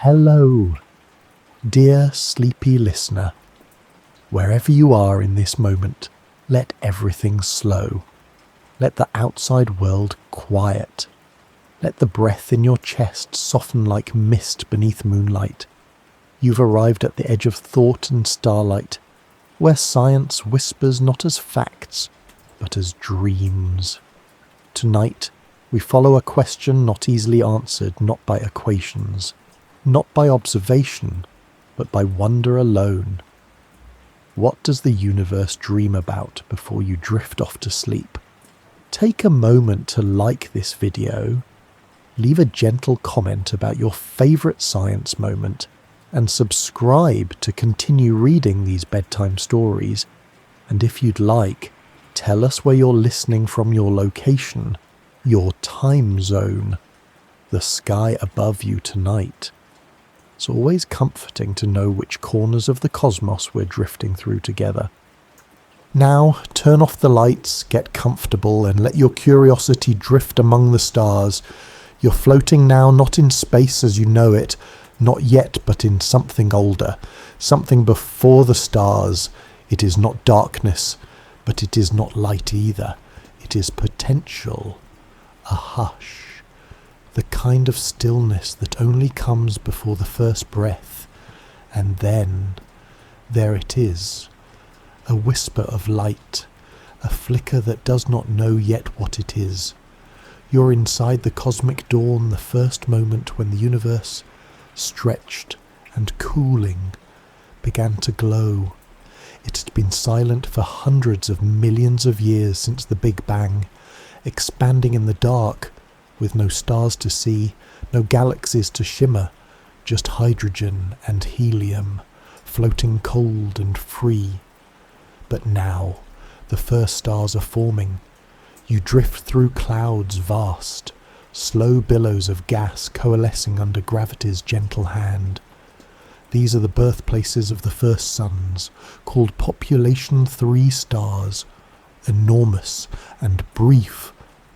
Hello, dear sleepy listener. Wherever you are in this moment, let everything slow. Let the outside world quiet. Let the breath in your chest soften like mist beneath moonlight. You've arrived at the edge of thought and starlight, where science whispers not as facts, but as dreams. Tonight, we follow a question not easily answered, not by equations, not by observation, but by wonder alone. What does the universe dream about before you drift off to sleep? Take a moment to like this video, leave a gentle comment about your favourite science moment, and subscribe to continue reading these bedtime stories. And if you'd like, tell us where you're listening from, your location, your time zone, the sky above you tonight. It's always comforting to know which corners of the cosmos we're drifting through together. Now, turn off the lights, get comfortable, and let your curiosity drift among the stars. You're floating now, not in space as you know it, not yet, but in something older, something before the stars. It is not darkness, but it is not light either. It is potential, a hush. The kind of stillness that only comes before the first breath, and then, there it is, a whisper of light, a flicker that does not know yet what it is. You're inside the cosmic dawn, the first moment when the universe, stretched and cooling, began to glow. It had been silent for hundreds of millions of years since the Big Bang, expanding in the dark, with no stars to see, no galaxies to shimmer, just hydrogen and helium, floating cold and free. But now, the first stars are forming. You drift through clouds vast, slow billows of gas coalescing under gravity's gentle hand. These are the birthplaces of the first suns, called population 3 stars, enormous and brief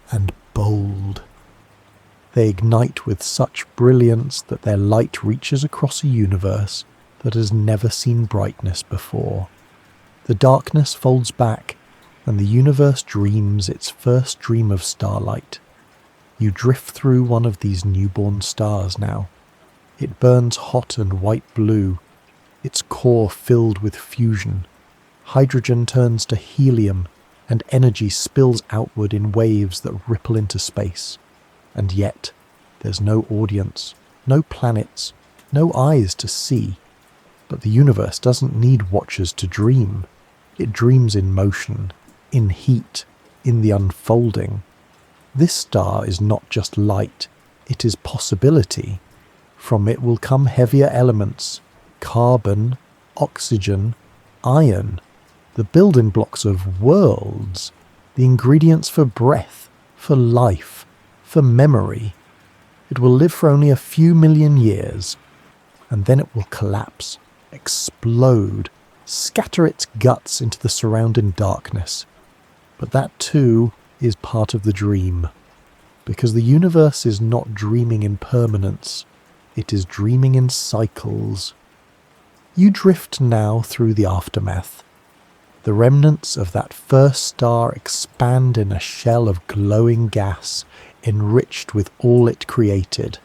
and bold. They ignite with such brilliance that their light reaches across a universe that has never seen brightness before. The darkness folds back, and the universe dreams its first dream of starlight. You drift through one of these newborn stars now. It burns hot and white blue, its core filled with fusion. Hydrogen turns to helium, and energy spills outward in waves that ripple into space. And yet, there's no audience, no planets, no eyes to see. But the universe doesn't need watchers to dream. It dreams in motion, in heat, in the unfolding. This star is not just light, it is possibility. From it will come heavier elements, carbon, oxygen, iron, the building blocks of worlds, the ingredients for breath, for life, for memory. It will live for only a few million years, and then it will collapse, explode, scatter its guts into the surrounding darkness. But that too is part of the dream, because the universe is not dreaming in permanence, it is dreaming in cycles. You drift now through the aftermath. The remnants of that first star expand in a shell of glowing gas, enriched with all it created.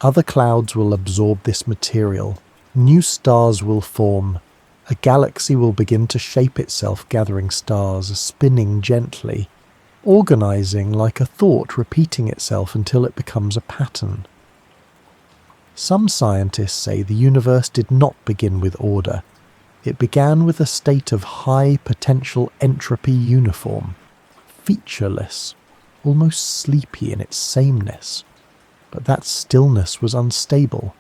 Other clouds will absorb this material. New stars will form. A galaxy will begin to shape itself, gathering stars, spinning gently, organizing like a thought, repeating itself until it becomes a pattern. Some scientists say the universe did not begin with order. It began with a state of high potential entropy uniform, featureless, almost sleepy in its sameness. But that stillness was unstable.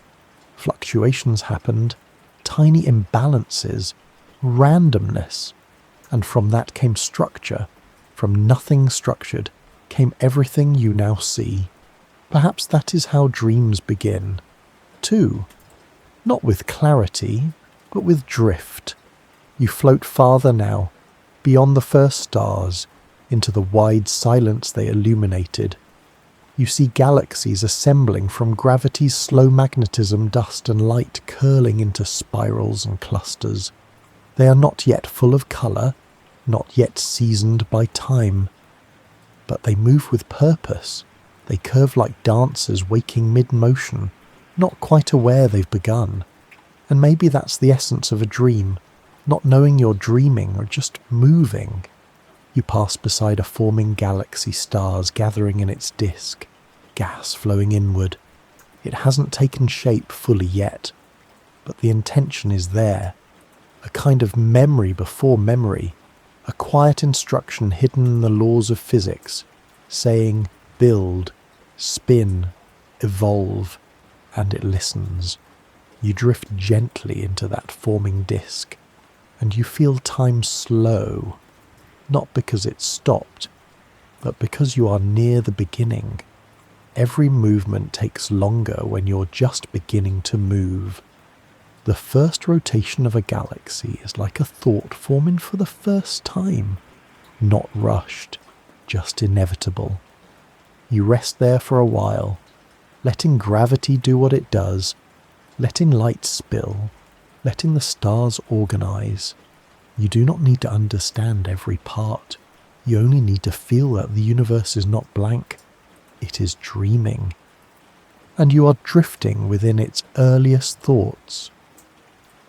Fluctuations happened, tiny imbalances, randomness, and from that came structure. From nothing structured came everything you now see. Perhaps that is how dreams begin, too. Not with clarity, but with drift. You float farther now, beyond the first stars, into the wide silence they illuminated. You see galaxies assembling from gravity's slow magnetism, dust and light curling into spirals and clusters. They are not yet full of colour, not yet seasoned by time. But they move with purpose. They curve like dancers waking mid-motion, not quite aware they've begun. And maybe that's the essence of a dream, not knowing you're dreaming or just moving. You pass beside a forming galaxy, stars gathering in its disk, gas flowing inward. It hasn't taken shape fully yet, but the intention is there. A kind of memory before memory, a quiet instruction hidden in the laws of physics, saying, build, spin, evolve, and it listens. You drift gently into that forming disk, and you feel time slow, not because it's stopped, but because you are near the beginning. Every movement takes longer when you're just beginning to move. The first rotation of a galaxy is like a thought forming for the first time, not rushed, just inevitable. You rest there for a while, letting gravity do what it does, letting light spill, letting the stars organize. You do not need to understand every part. You only need to feel that the universe is not blank. It is dreaming. And you are drifting within its earliest thoughts.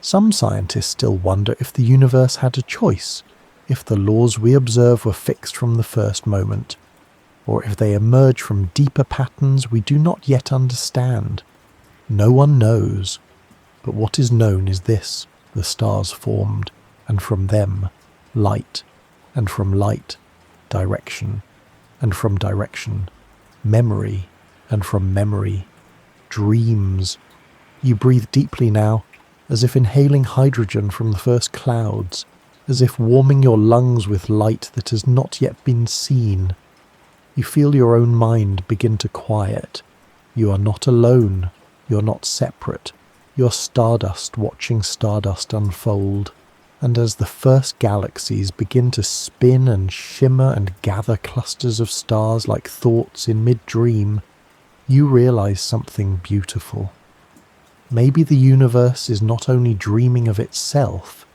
Some scientists still wonder if the universe had a choice, if the laws we observe were fixed from the first moment, or if they emerge from deeper patterns we do not yet understand. No one knows, but what is known is this: the stars formed, and from them, light, and from light, direction, and from direction, memory, and from memory, dreams. You breathe deeply now, as if inhaling hydrogen from the first clouds, as if warming your lungs with light that has not yet been seen. You feel your own mind begin to quiet. You are not alone. You're not separate. You're stardust watching stardust unfold. And as the first galaxies begin to spin and shimmer and gather clusters of stars like thoughts in mid-dream, you realize something beautiful. Maybe the universe is not only dreaming of itself,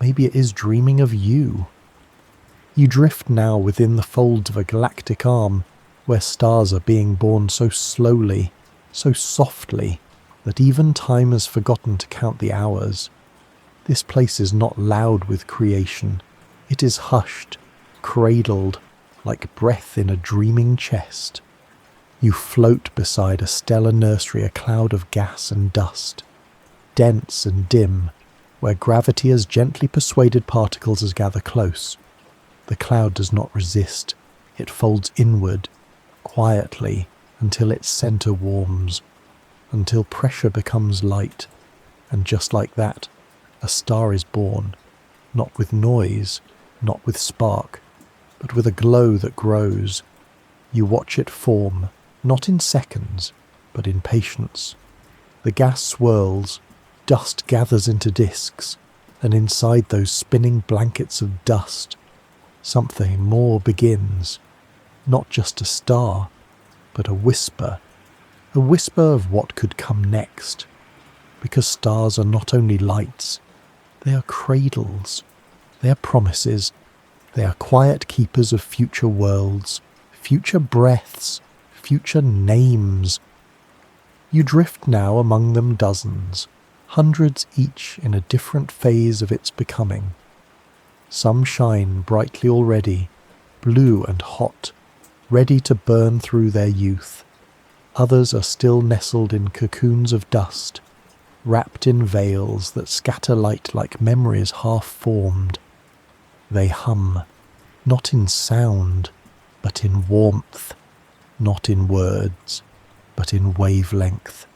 maybe it is dreaming of you. You drift now within the folds of a galactic arm, where stars are being born so slowly, so softly, that even time has forgotten to count the hours. This place is not loud with creation. It is hushed, cradled, like breath in a dreaming chest. You float beside a stellar nursery, a cloud of gas and dust, dense and dim, where gravity has gently persuaded particles to gather close. The cloud does not resist. It folds inward, quietly, until its center warms, until pressure becomes light, and just like that, a star is born, not with noise, not with spark, but with a glow that grows. You watch it form, not in seconds, but in patience. The gas swirls, dust gathers into disks, and inside those spinning blankets of dust, something more begins. Not just a star, but a whisper of what could come next. Because stars are not only lights, they are cradles, they are promises, they are quiet keepers of future worlds, future breaths, future names. You drift now among them dozens, hundreds each in a different phase of its becoming. Some shine brightly already, blue and hot, ready to burn through their youth. Others are still nestled in cocoons of dust, wrapped in veils that scatter light like memories half-formed. They hum, not in sound, but in warmth, not in words, but in wavelength.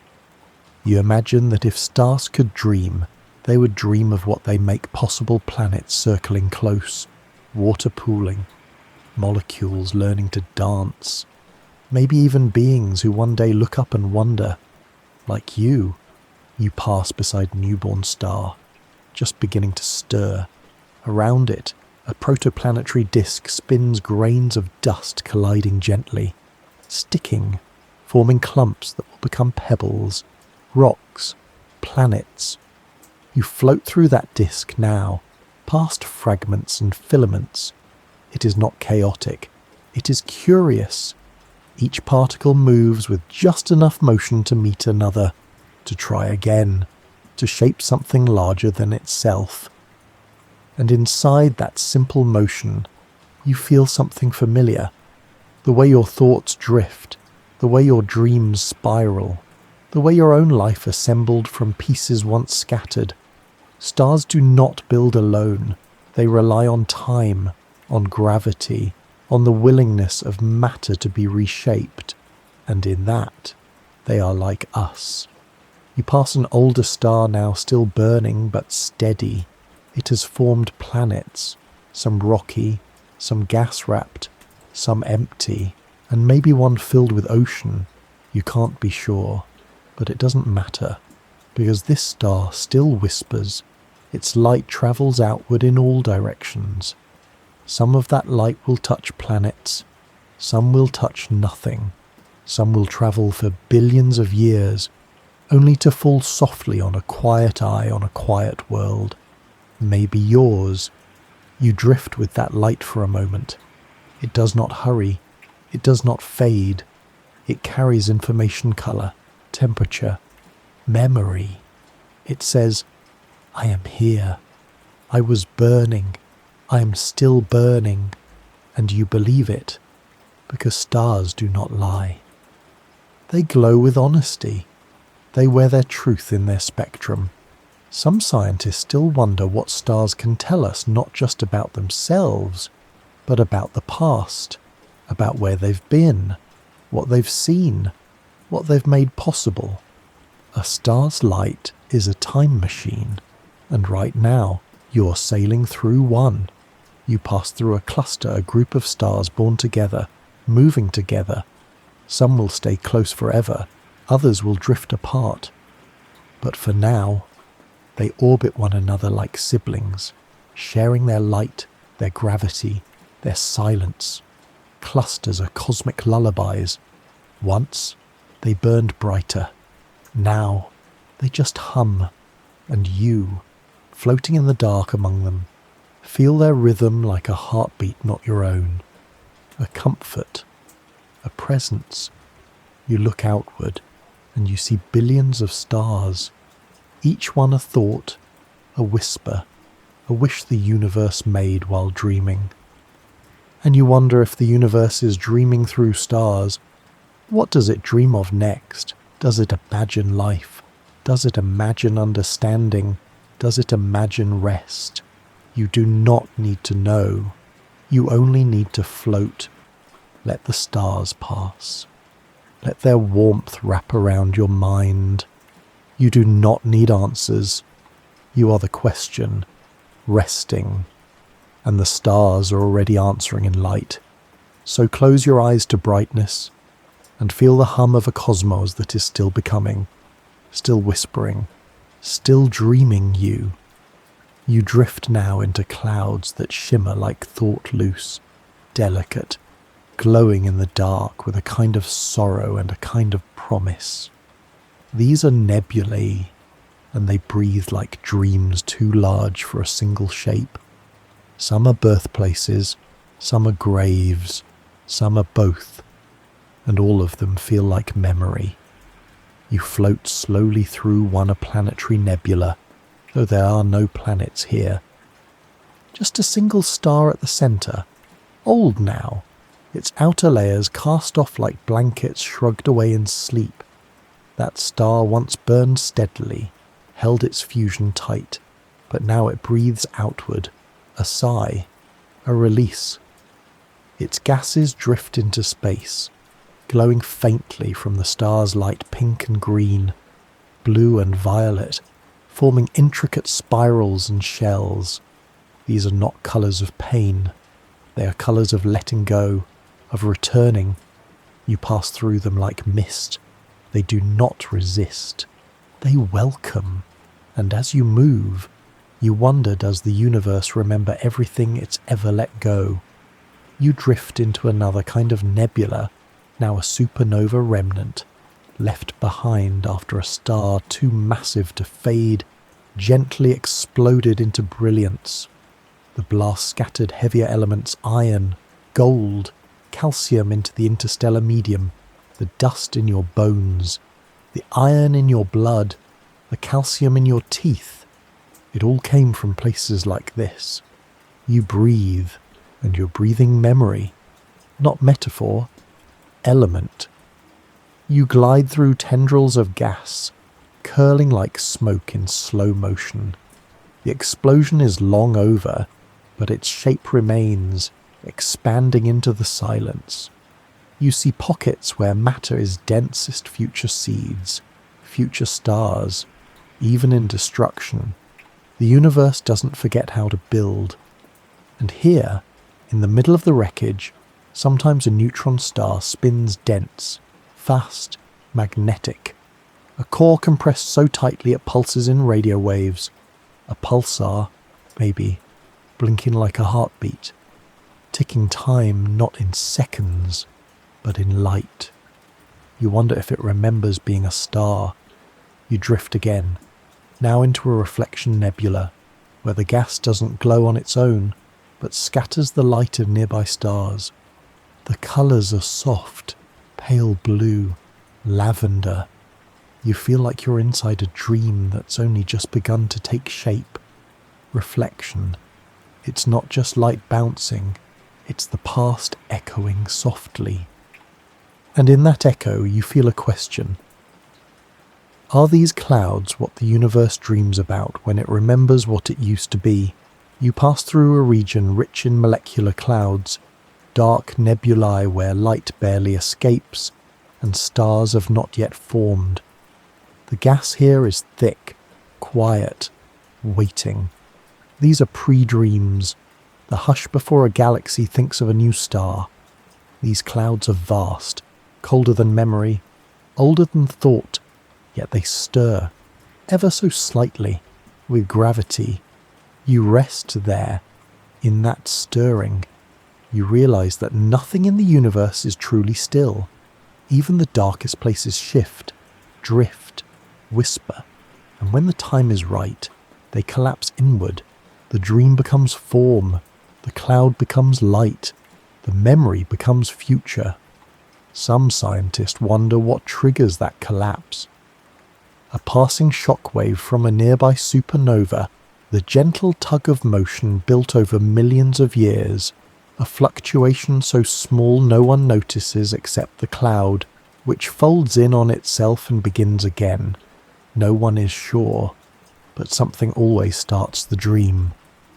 You imagine that if stars could dream, they would dream of what they make possible: planets circling close, water pooling, molecules learning to dance, maybe even beings who one day look up and wonder, like you pass beside a newborn star, just beginning to stir. Around it, a protoplanetary disk spins, grains of dust colliding gently. sticking, forming clumps that will become pebbles, rocks, planets. You float through that disk now, past fragments and filaments. It is not chaotic, it is curious. Each particle moves with just enough motion to meet another, to try again, to shape something larger than itself. And inside that simple motion, you feel something familiar. The way your thoughts drift, the way your dreams spiral, the way your own life assembled from pieces once scattered. Stars do not build alone. They rely on time, on gravity, on the willingness of matter to be reshaped. And in that, they are like us. You pass an older star now still burning but steady. It has formed planets, some rocky, some gas-wrapped, some empty, and maybe one filled with ocean. You can't be sure, but it doesn't matter, because this star still whispers. Its light travels outward in all directions. Some of that light will touch planets, some will touch nothing, some will travel for billions of years, only to fall softly on a quiet eye on a quiet world. Maybe yours. You drift with that light for a moment. It does not hurry. It does not fade. It carries information, color, temperature, memory. It says, I am here. I was burning. I am still burning. And you believe it, because stars do not lie. They glow with honesty. They wear their truth in their spectrum. Some scientists still wonder what stars can tell us, not just about themselves, but about the past, about where they've been, what they've seen, what they've made possible. A star's light is a time machine, and right now you're sailing through one. You pass through a cluster, a group of stars born together, moving together. Some will stay close forever, others will drift apart. But for now, they orbit one another like siblings, sharing their light, their gravity, their silence. Clusters are cosmic lullabies. Once, they burned brighter. Now, they just hum. And you, floating in the dark among them, feel their rhythm like a heartbeat not your own. A comfort, a presence. You look outward, and you see billions of stars, each one a thought, a whisper, a wish the universe made while dreaming. And you wonder if the universe is dreaming through stars. What does it dream of next? Does it imagine life? Does it imagine understanding? Does it imagine rest? You do not need to know. You only need to float. Let the stars pass. Let their warmth wrap around your mind. You do not need answers. You are the question, resting, and the stars are already answering in light. So close your eyes to brightness and feel the hum of a cosmos that is still becoming, still whispering, still dreaming you. You drift now into clouds that shimmer like thought loose, delicate, glowing in the dark with a kind of sorrow and a kind of promise. These are nebulae, and they breathe like dreams too large for a single shape. Some are birthplaces, some are graves, some are both, and all of them feel like memory. You float slowly through one a planetary nebula, though there are no planets here. Just a single star at the centre, old now, its outer layers cast off like blankets shrugged away in sleep. That star once burned steadily, held its fusion tight, but now it breathes outward, a sigh, a release. Its gases drift into space, glowing faintly from the star's light pink and green, blue and violet, forming intricate spirals and shells. These are not colours of pain. They are colours of letting go, of returning. You pass through them like mist. They do not resist. They welcome. And as you move, you wonder, does the universe remember everything it's ever let go? You drift into another kind of nebula, now a supernova remnant, left behind after a star too massive to fade, gently exploded into brilliance. The blast scattered heavier elements, iron, gold, calcium into the interstellar medium, the dust in your bones, the iron in your blood, the calcium in your teeth. It all came from places like this. You breathe, and you're breathing memory, not metaphor, element. You glide through tendrils of gas, curling like smoke in slow motion. The explosion is long over, but its shape remains, expanding into the silence. You see pockets where matter is densest, future seeds, future stars, even in destruction. The universe doesn't forget how to build. And here, in the middle of the wreckage, sometimes a neutron star spins dense, fast, magnetic. A core compressed so tightly it pulses in radio waves. A pulsar, maybe, blinking like a heartbeat. Ticking time not in seconds, but in light. You wonder if it remembers being a star. You drift again, now into a reflection nebula, where the gas doesn't glow on its own, but scatters the light of nearby stars. The colours are soft, pale blue, lavender. You feel like you're inside a dream that's only just begun to take shape. Reflection. It's not just light bouncing, it's the past echoing softly. And in that echo you feel a question. Are these clouds what the universe dreams about when it remembers what it used to be? You pass through a region rich in molecular clouds, dark nebulae where light barely escapes, and stars have not yet formed. The gas here is thick, quiet, waiting. These are pre-dreams, the hush before a galaxy thinks of a new star. These clouds are vast, colder than memory, older than thought, yet they stir, ever so slightly, with gravity. You rest there, in that stirring. You realize that nothing in the universe is truly still. Even the darkest places shift, drift, whisper, and when the time is right, they collapse inward. The dream becomes form, the cloud becomes light, the memory becomes future. Some scientists wonder what triggers that collapse. A passing shockwave from a nearby supernova, the gentle tug of motion built over millions of years, a fluctuation so small no one notices except the cloud, which folds in on itself and begins again. No one is sure, but something always starts the dream.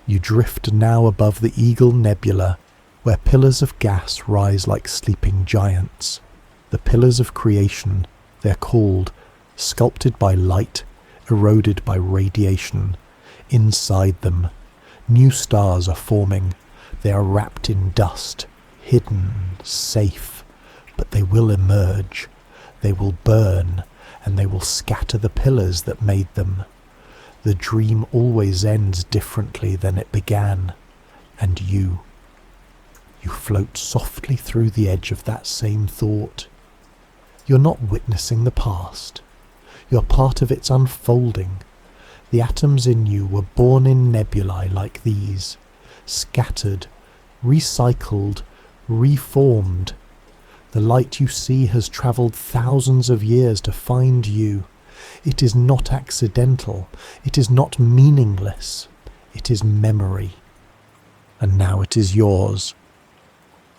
You drift now above the Eagle Nebula, where pillars of gas rise like sleeping giants. The pillars of creation, they're called, sculpted by light, eroded by radiation. Inside them, new stars are forming. They are wrapped in dust, hidden, safe, but they will emerge. They will burn, and they will scatter the pillars that made them. The dream always ends differently than it began, and you float softly through the edge of that same thought. You're not witnessing the past. You're part of its unfolding. The atoms in you were born in nebulae like these, scattered, recycled, reformed. The light you see has travelled thousands of years to find you. It is not accidental. It is not meaningless. It is memory. And now it is yours.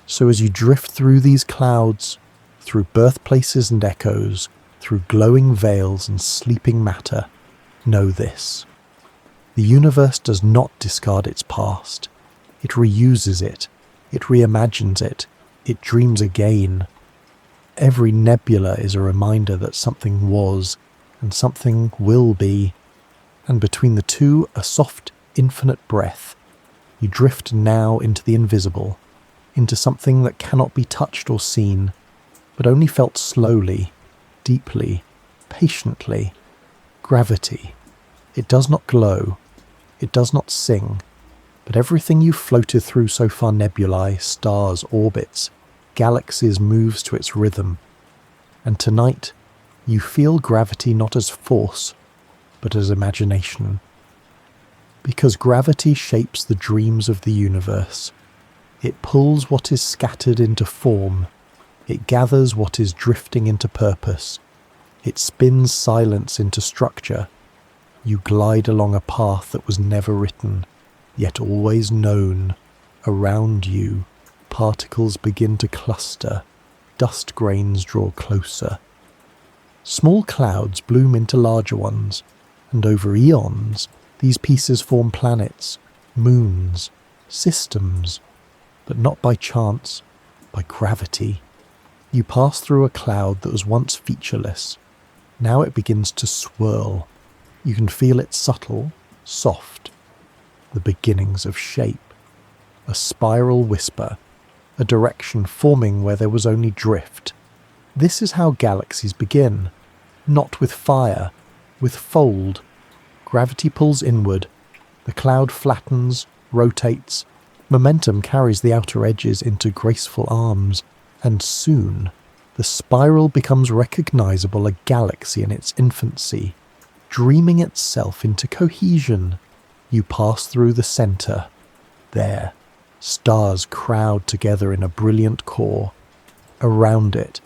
So as you drift through these clouds, through birthplaces and echoes, through glowing veils and sleeping matter, know this. The universe does not discard its past. It reuses it. It reimagines it. It dreams again. Every nebula is a reminder that something was, and something will be. And between the two, a soft, infinite breath. You drift now into the invisible, into something that cannot be touched or seen, but only felt slowly, deeply, patiently. Gravity. It does not glow. It does not sing. But everything you've floated through so far, nebulae, stars, orbits, galaxies moves to its rhythm. And tonight, you feel gravity not as force, but as imagination. Because gravity shapes the dreams of the universe. It pulls what is scattered into form. It gathers what is drifting into purpose. It spins silence into structure. You glide along a path that was never written, yet always known. Around you, particles begin to cluster. Dust grains draw closer. Small clouds bloom into larger ones, and over eons, these pieces form planets, moons, systems, but not by chance, by gravity. You pass through a cloud that was once featureless. Now it begins to swirl. You can feel it subtle, soft, the beginnings of shape. A spiral whisper, a direction forming where there was only drift. This is how galaxies begin, not with fire, with fold. Gravity pulls inward, the cloud flattens, rotates, momentum carries the outer edges into graceful arms, and soon the spiral becomes recognizable, a galaxy in its infancy, dreaming itself into cohesion. You pass through the center. There, stars crowd together in a brilliant core. Around it,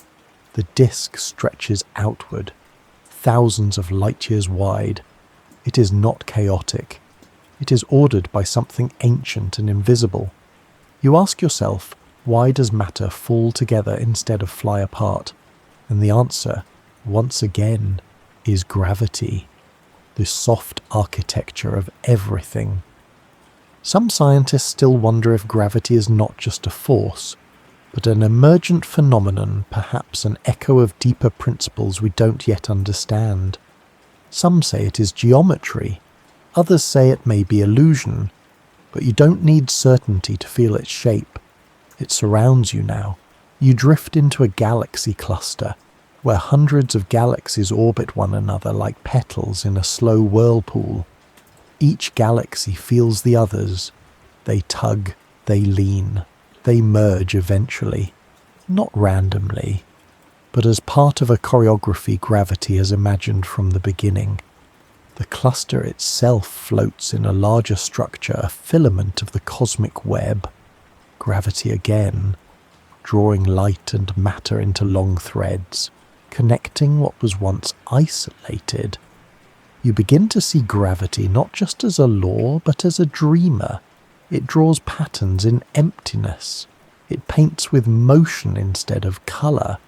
the disk stretches outward, thousands of light years wide. It is not chaotic. It is ordered by something ancient and invisible. You ask yourself, why does matter fall together instead of fly apart? And the answer, once again, is gravity, the soft architecture of everything. Some scientists still wonder if gravity is not just a force, but an emergent phenomenon, perhaps an echo of deeper principles we don't yet understand. Some say it is geometry, others say it may be illusion, but you don't need certainty to feel its shape. It surrounds you now. You drift into a galaxy cluster, where hundreds of galaxies orbit one another like petals in a slow whirlpool. Each galaxy feels the others. They tug, they lean, they merge eventually, not randomly, but as part of a choreography gravity has imagined from the beginning. The cluster itself floats in a larger structure, a filament of the cosmic web. Gravity again, drawing light and matter into long threads, connecting what was once isolated. You begin to see gravity not just as a law, but as a dreamer. It draws patterns in emptiness. It paints with motion instead of colour.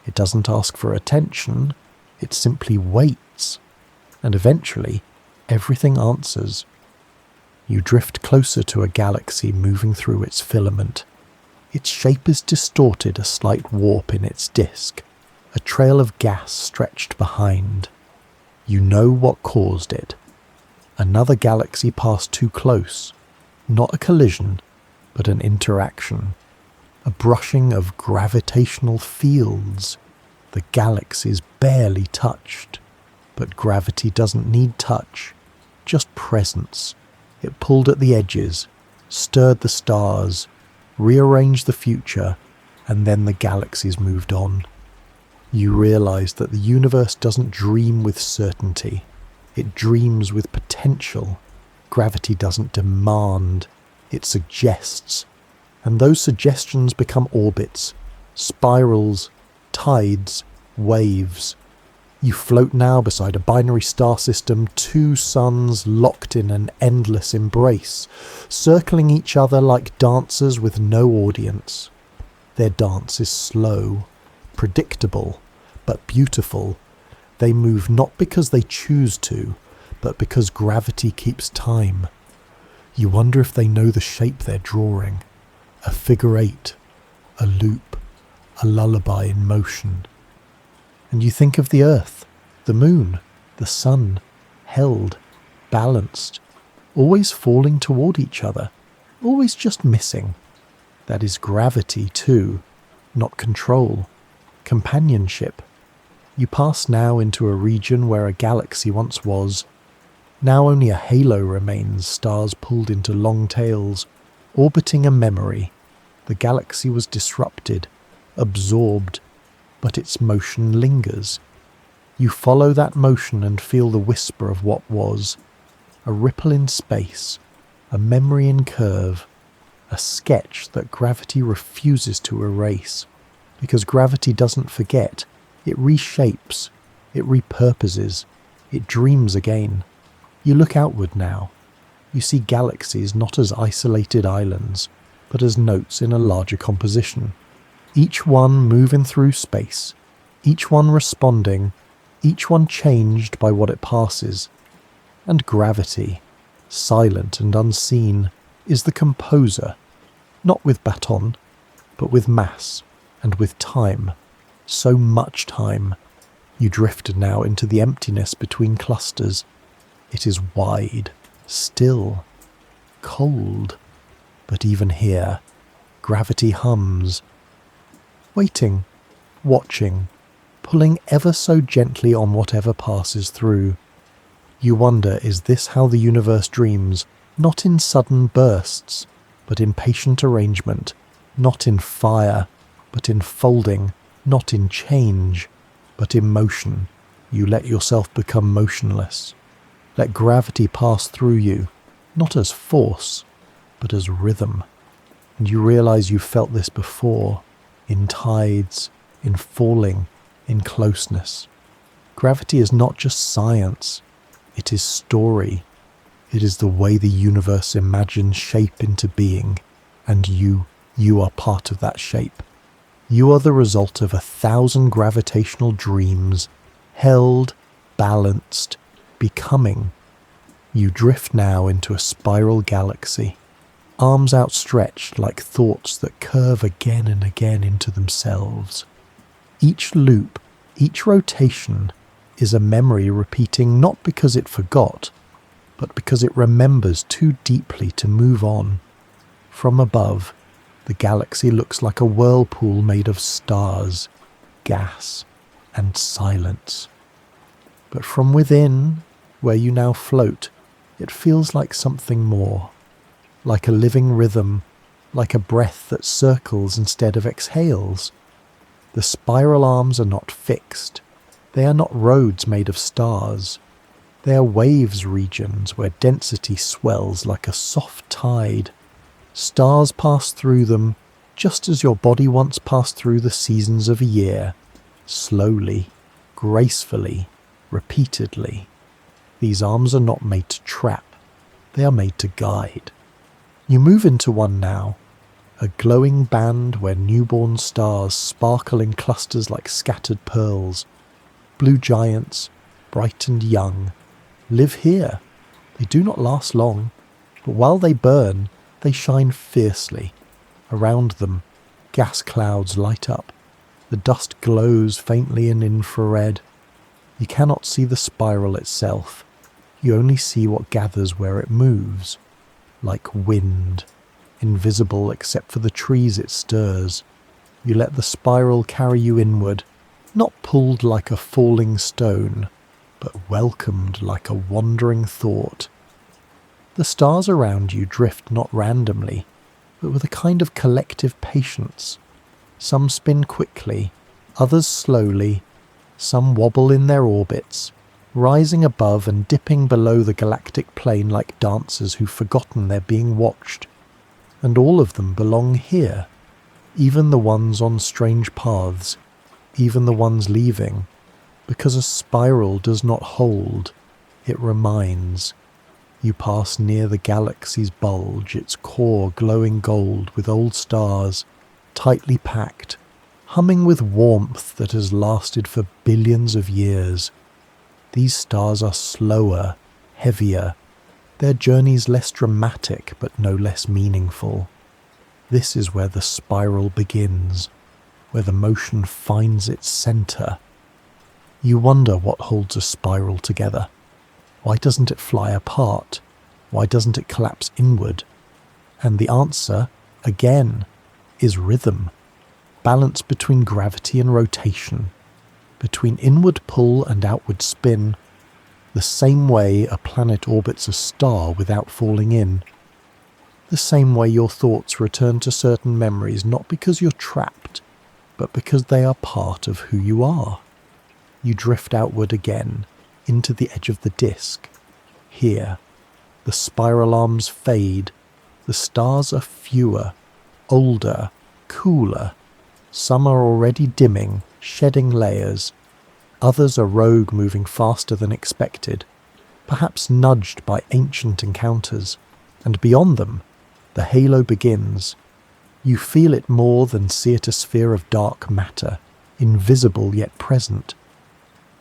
It doesn't ask for attention. It simply waits. And eventually, everything answers. You drift closer to a galaxy moving through its filament. Its shape is distorted, a slight warp in its disk, a trail of gas stretched behind. You know what caused it. Another galaxy passed too close. Not a collision, but an interaction. A brushing of gravitational fields. The galaxies barely touched. But gravity doesn't need touch, just presence. It pulled at the edges, stirred the stars, rearranged the future, and then the galaxies moved on. You realize that the universe doesn't dream with certainty. It dreams with potential. Gravity doesn't demand, it suggests. And those suggestions become orbits, spirals, tides, waves. You float now beside a binary star system, two suns locked in an endless embrace, circling each other like dancers with no audience. Their dance is slow, predictable, but beautiful. They move not because they choose to, but because gravity keeps time. You wonder if they know the shape they're drawing. A figure eight, a loop, a lullaby in motion. And you think of the earth, the moon, the sun, held, balanced, always falling toward each other, always just missing. That is gravity too, not control, companionship. You pass now into a region where a galaxy once was. Now only a halo remains, stars pulled into long tails, orbiting a memory. The galaxy was disrupted, absorbed, but its motion lingers. You follow that motion and feel the whisper of what was, a ripple in space, a memory in curve, a sketch that gravity refuses to erase, because gravity doesn't forget, it reshapes, it repurposes, it dreams again. You look outward now. You see galaxies not as isolated islands, but as notes in a larger composition. Each one moving through space, each one responding, each one changed by what it passes. And gravity, silent and unseen, is the composer, not with baton, but with mass and with time. So much time. You drift now into the emptiness between clusters. It is wide, still, cold. But even here, gravity hums. Waiting, watching, pulling ever so gently on whatever passes through. You wonder, is this how the universe dreams, not in sudden bursts, but in patient arrangement, not in fire, but in folding, not in change, but in motion. You let yourself become motionless. Let gravity pass through you, not as force, but as rhythm. And you realize you've felt this before, in tides, in falling, in closeness. Gravity is not just science, it is story. It is the way the universe imagines shape into being, and you are part of that shape. You are the result of 1,000 gravitational dreams, held, balanced, becoming. You drift now into a spiral galaxy, arms outstretched like thoughts that curve again and again into themselves. Each loop, each rotation, is a memory repeating not because it forgot, but because it remembers too deeply to move on. From above, the galaxy looks like a whirlpool made of stars, gas, and silence. But from within, where you now float, it feels like something more, like a living rhythm, like a breath that circles instead of exhales. The spiral arms are not fixed. They are not roads made of stars. They are waves regions where density swells like a soft tide. Stars pass through them, just as your body once passed through the seasons of a year, slowly, gracefully, repeatedly. These arms are not made to trap. They are made to guide. You move into one now, a glowing band where newborn stars sparkle in clusters like scattered pearls. Blue giants, bright and young, live here. They do not last long, but while they burn, they shine fiercely. Around them, gas clouds light up. The dust glows faintly in infrared. You cannot see the spiral itself. You only see what gathers where it moves, like wind, invisible except for the trees it stirs. You let the spiral carry you inward, not pulled like a falling stone, but welcomed like a wandering thought. The stars around you drift not randomly, but with a kind of collective patience. Some spin quickly, others slowly, some wobble in their orbits, rising above and dipping below the galactic plane like dancers who've forgotten they're being watched. And all of them belong here, even the ones on strange paths, even the ones leaving, because a spiral does not hold, it reminds. You pass near the galaxy's bulge, its core glowing gold with old stars, tightly packed, humming with warmth that has lasted for billions of years. These stars are slower, heavier, their journeys less dramatic but no less meaningful. This is where the spiral begins, where the motion finds its centre. You wonder what holds a spiral together. Why doesn't it fly apart? Why doesn't it collapse inward? And the answer, again, is rhythm. Balance between gravity and rotation, between inward pull and outward spin, the same way a planet orbits a star without falling in. The same way your thoughts return to certain memories not because you're trapped, but because they are part of who you are. You drift outward again, into the edge of the disk. Here, the spiral arms fade, the stars are fewer, older, cooler. Some are already dimming, shedding layers. Others are rogue, moving faster than expected, perhaps nudged by ancient encounters. And beyond them, the halo begins. You feel it more than see it, a sphere of dark matter, invisible yet present.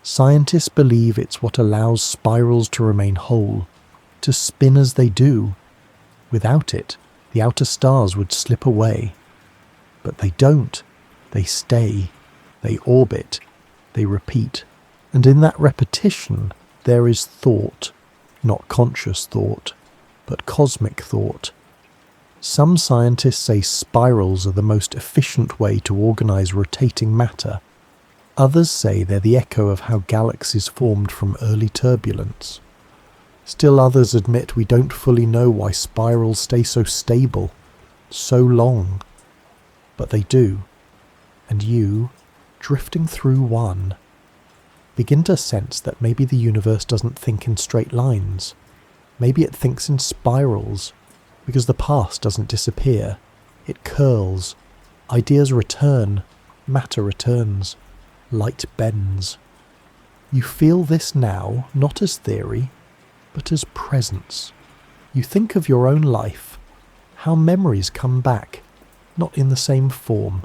Scientists believe it's what allows spirals to remain whole, to spin as they do. Without it, the outer stars would slip away. But they don't. They stay. They orbit. They repeat. And in that repetition, there is thought. Not conscious thought, but cosmic thought. Some scientists say spirals are the most efficient way to organize rotating matter. Others say they're the echo of how galaxies formed from early turbulence. Still others admit we don't fully know why spirals stay so stable, so long. But they do. And you, drifting through one, begin to sense that maybe the universe doesn't think in straight lines. Maybe it thinks in spirals, because the past doesn't disappear. It curls. Ideas return. Matter returns. Light bends. You feel this now, not as theory, but as presence. You think of your own life, how memories come back, not in the same form,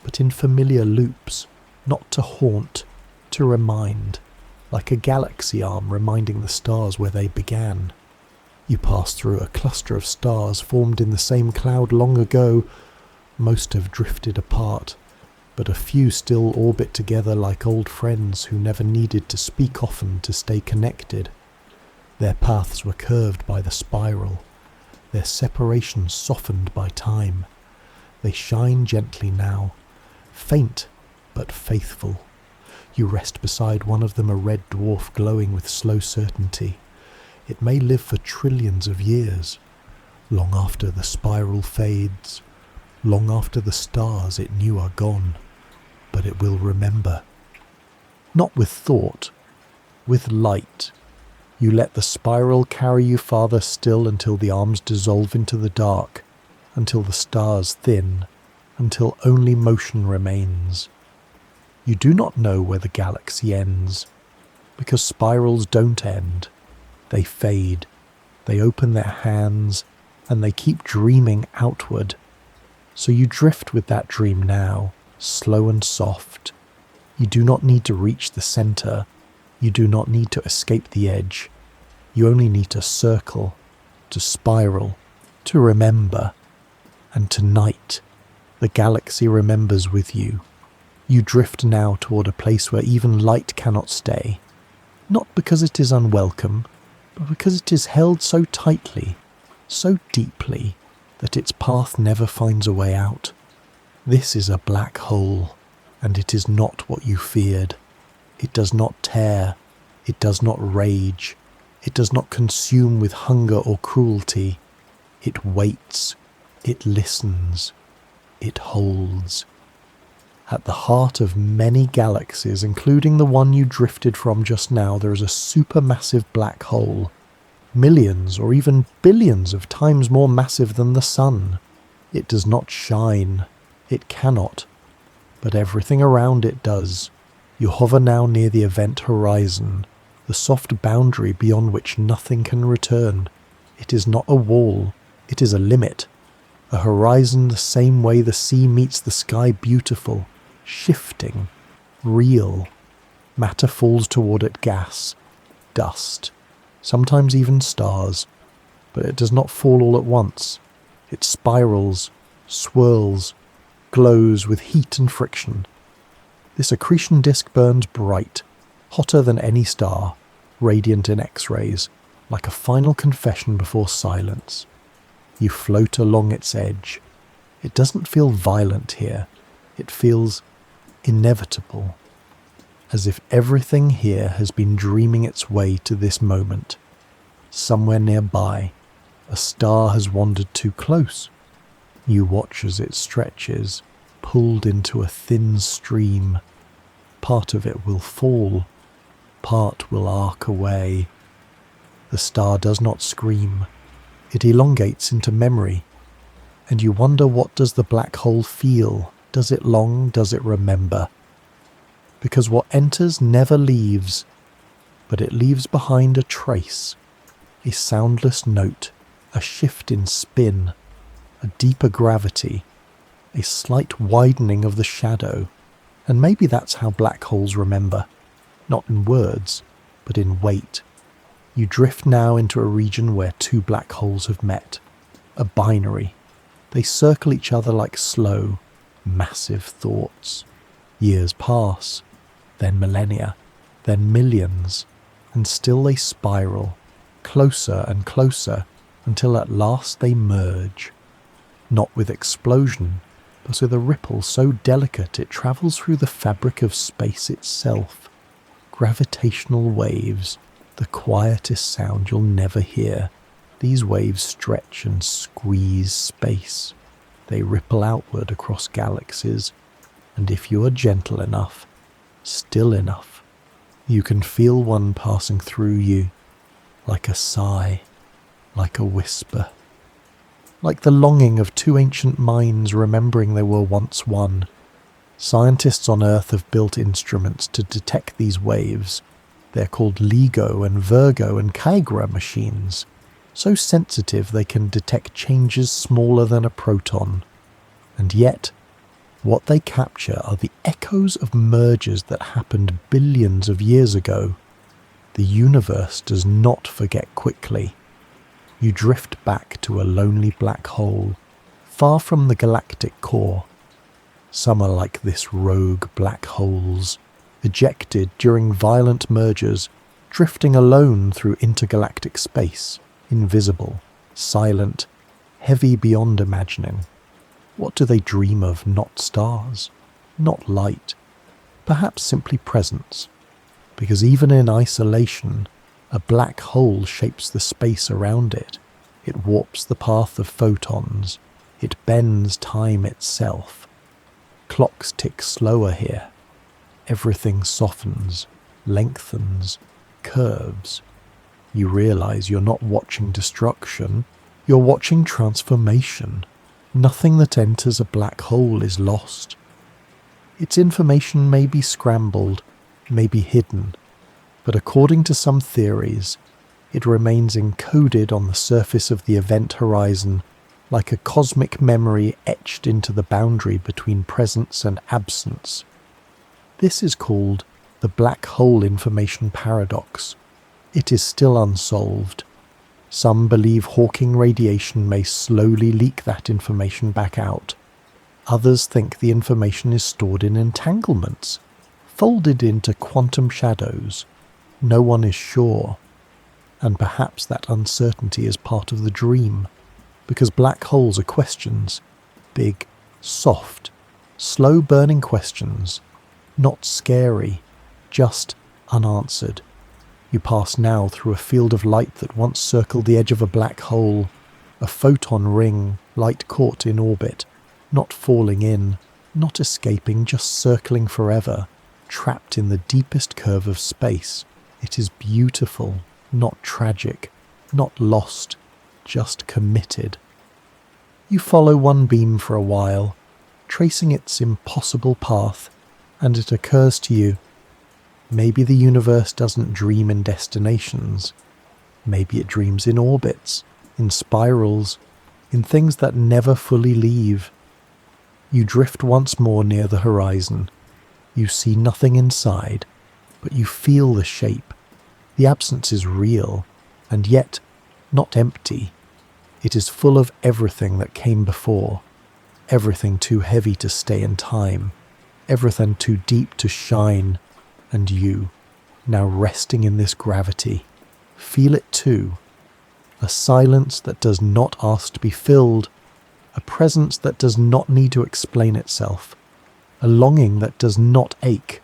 but in familiar loops, not to haunt, to remind, like a galaxy arm reminding the stars where they began. You pass through a cluster of stars formed in the same cloud long ago. Most have drifted apart, but a few still orbit together like old friends who never needed to speak often to stay connected. Their paths were curved by the spiral, their separations softened by time. They shine gently now, faint but faithful. You rest beside one of them, a red dwarf glowing with slow certainty. It may live for trillions of years, long after the spiral fades, long after the stars it knew are gone, but it will remember. Not with thought, with light. You let the spiral carry you farther still until the arms dissolve into the dark, until the stars thin, until only motion remains. You do not know where the galaxy ends, because spirals don't end. They fade, they open their hands, and they keep dreaming outward. So you drift with that dream now, slow and soft. You do not need to reach the center. You do not need to escape the edge. You only need to circle, to spiral, to remember. And tonight, the galaxy remembers with you. You drift now toward a place where even light cannot stay. Not because it is unwelcome, but because it is held so tightly, so deeply, that its path never finds a way out. This is a black hole, and it is not what you feared. It does not tear, it does not rage, it does not consume with hunger or cruelty. It waits, it listens, it holds. At the heart of many galaxies, including the one you drifted from just now, there is a supermassive black hole, millions or even billions of times more massive than the sun. It does not shine, it cannot, but everything around it does. You hover now near the event horizon, the soft boundary beyond which nothing can return. It is not a wall, it is a limit. A horizon the same way the sea meets the sky, beautiful, shifting, real. Matter falls toward it, gas, dust, sometimes even stars, but it does not fall all at once. It spirals, swirls, glows with heat and friction. This accretion disk burns bright, hotter than any star, radiant in X-rays, like a final confession before silence. You float along its edge. It doesn't feel violent here. It feels inevitable, as if everything here has been dreaming its way to this moment. Somewhere nearby, a star has wandered too close. You watch as it stretches, pulled into a thin stream. Part of it will fall, part will arc away. The star does not scream, it elongates into memory, and you wonder, what does the black hole feel? Does it long? Does it remember? Because what enters never leaves, but it leaves behind a trace, a soundless note, a shift in spin, a deeper gravity, a slight widening of the shadow. And maybe that's how black holes remember, not in words, but in weight. You drift now into a region where two black holes have met, a binary. They circle each other like slow, massive thoughts. Years pass, then millennia, then millions, and still they spiral, closer and closer, until at last they merge. Not with explosion, but with a ripple so delicate it travels through the fabric of space itself. Gravitational waves, the quietest sound you'll never hear. These waves stretch and squeeze space. They ripple outward across galaxies, and if you are gentle enough, still enough, you can feel one passing through you, like a sigh, like a whisper, like the longing of two ancient minds remembering they were once one. Scientists on Earth have built instruments to detect these waves. They're called LIGO and Virgo and Kygra machines, so sensitive they can detect changes smaller than a proton. And yet, what they capture are the echoes of mergers that happened billions of years ago. The universe does not forget quickly. You drift back to a lonely black hole, far from the galactic core. Some are like this rogue black holes, ejected during violent mergers, drifting alone through intergalactic space, invisible, silent, heavy beyond imagining. What do they dream of? Not stars, not light, perhaps simply presence, because even in isolation, a black hole shapes the space around it. It warps the path of photons. It bends time itself. Clocks tick slower here. Everything softens, lengthens, curves. You realize you're not watching destruction, you're watching transformation. Nothing that enters a black hole is lost. Its information may be scrambled, may be hidden, but according to some theories, it remains encoded on the surface of the event horizon, like a cosmic memory etched into the boundary between presence and absence. This is called the black hole information paradox. It is still unsolved. Some believe Hawking radiation may slowly leak that information back out. Others think the information is stored in entanglements, folded into quantum shadows. No one is sure. And perhaps that uncertainty is part of the dream, because black holes are questions, big, soft, slow-burning questions, not scary, just unanswered. You pass now through a field of light that once circled the edge of a black hole, a photon ring, light caught in orbit, not falling in, not escaping, just circling forever, trapped in the deepest curve of space. It is beautiful, not tragic, not lost, just committed. You follow one beam for a while, tracing its impossible path, and it occurs to you, maybe the universe doesn't dream in destinations. Maybe it dreams in orbits, in spirals, in things that never fully leave. You drift once more near the horizon. You see nothing inside, but you feel the shape. The absence is real, and yet not empty. It is full of everything that came before, everything too heavy to stay in time, everything too deep to shine. And you, now resting in this gravity, feel it too. A silence that does not ask to be filled, a presence that does not need to explain itself, a longing that does not ache,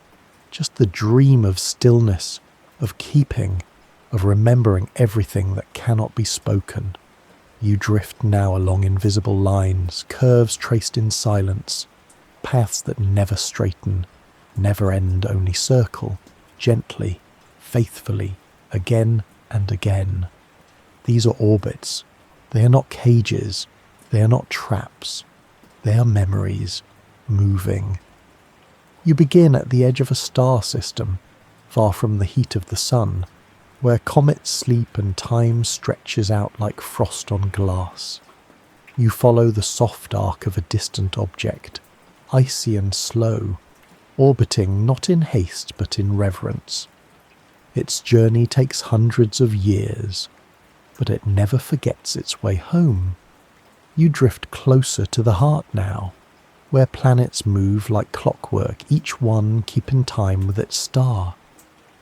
just the dream of stillness, of keeping, of remembering everything that cannot be spoken. You drift now along invisible lines, curves traced in silence, paths that never straighten, never end, only circle, gently, faithfully, again and again. These are orbits. They are not cages. They are not traps. They are memories, moving. You begin at the edge of a star system, far from the heat of the sun, where comets sleep and time stretches out like frost on glass. You follow the soft arc of a distant object, icy and slow, orbiting not in haste but in reverence. Its journey takes hundreds of years, but it never forgets its way home. You drift closer to the heart now, where planets move like clockwork, each one keeping time with its star,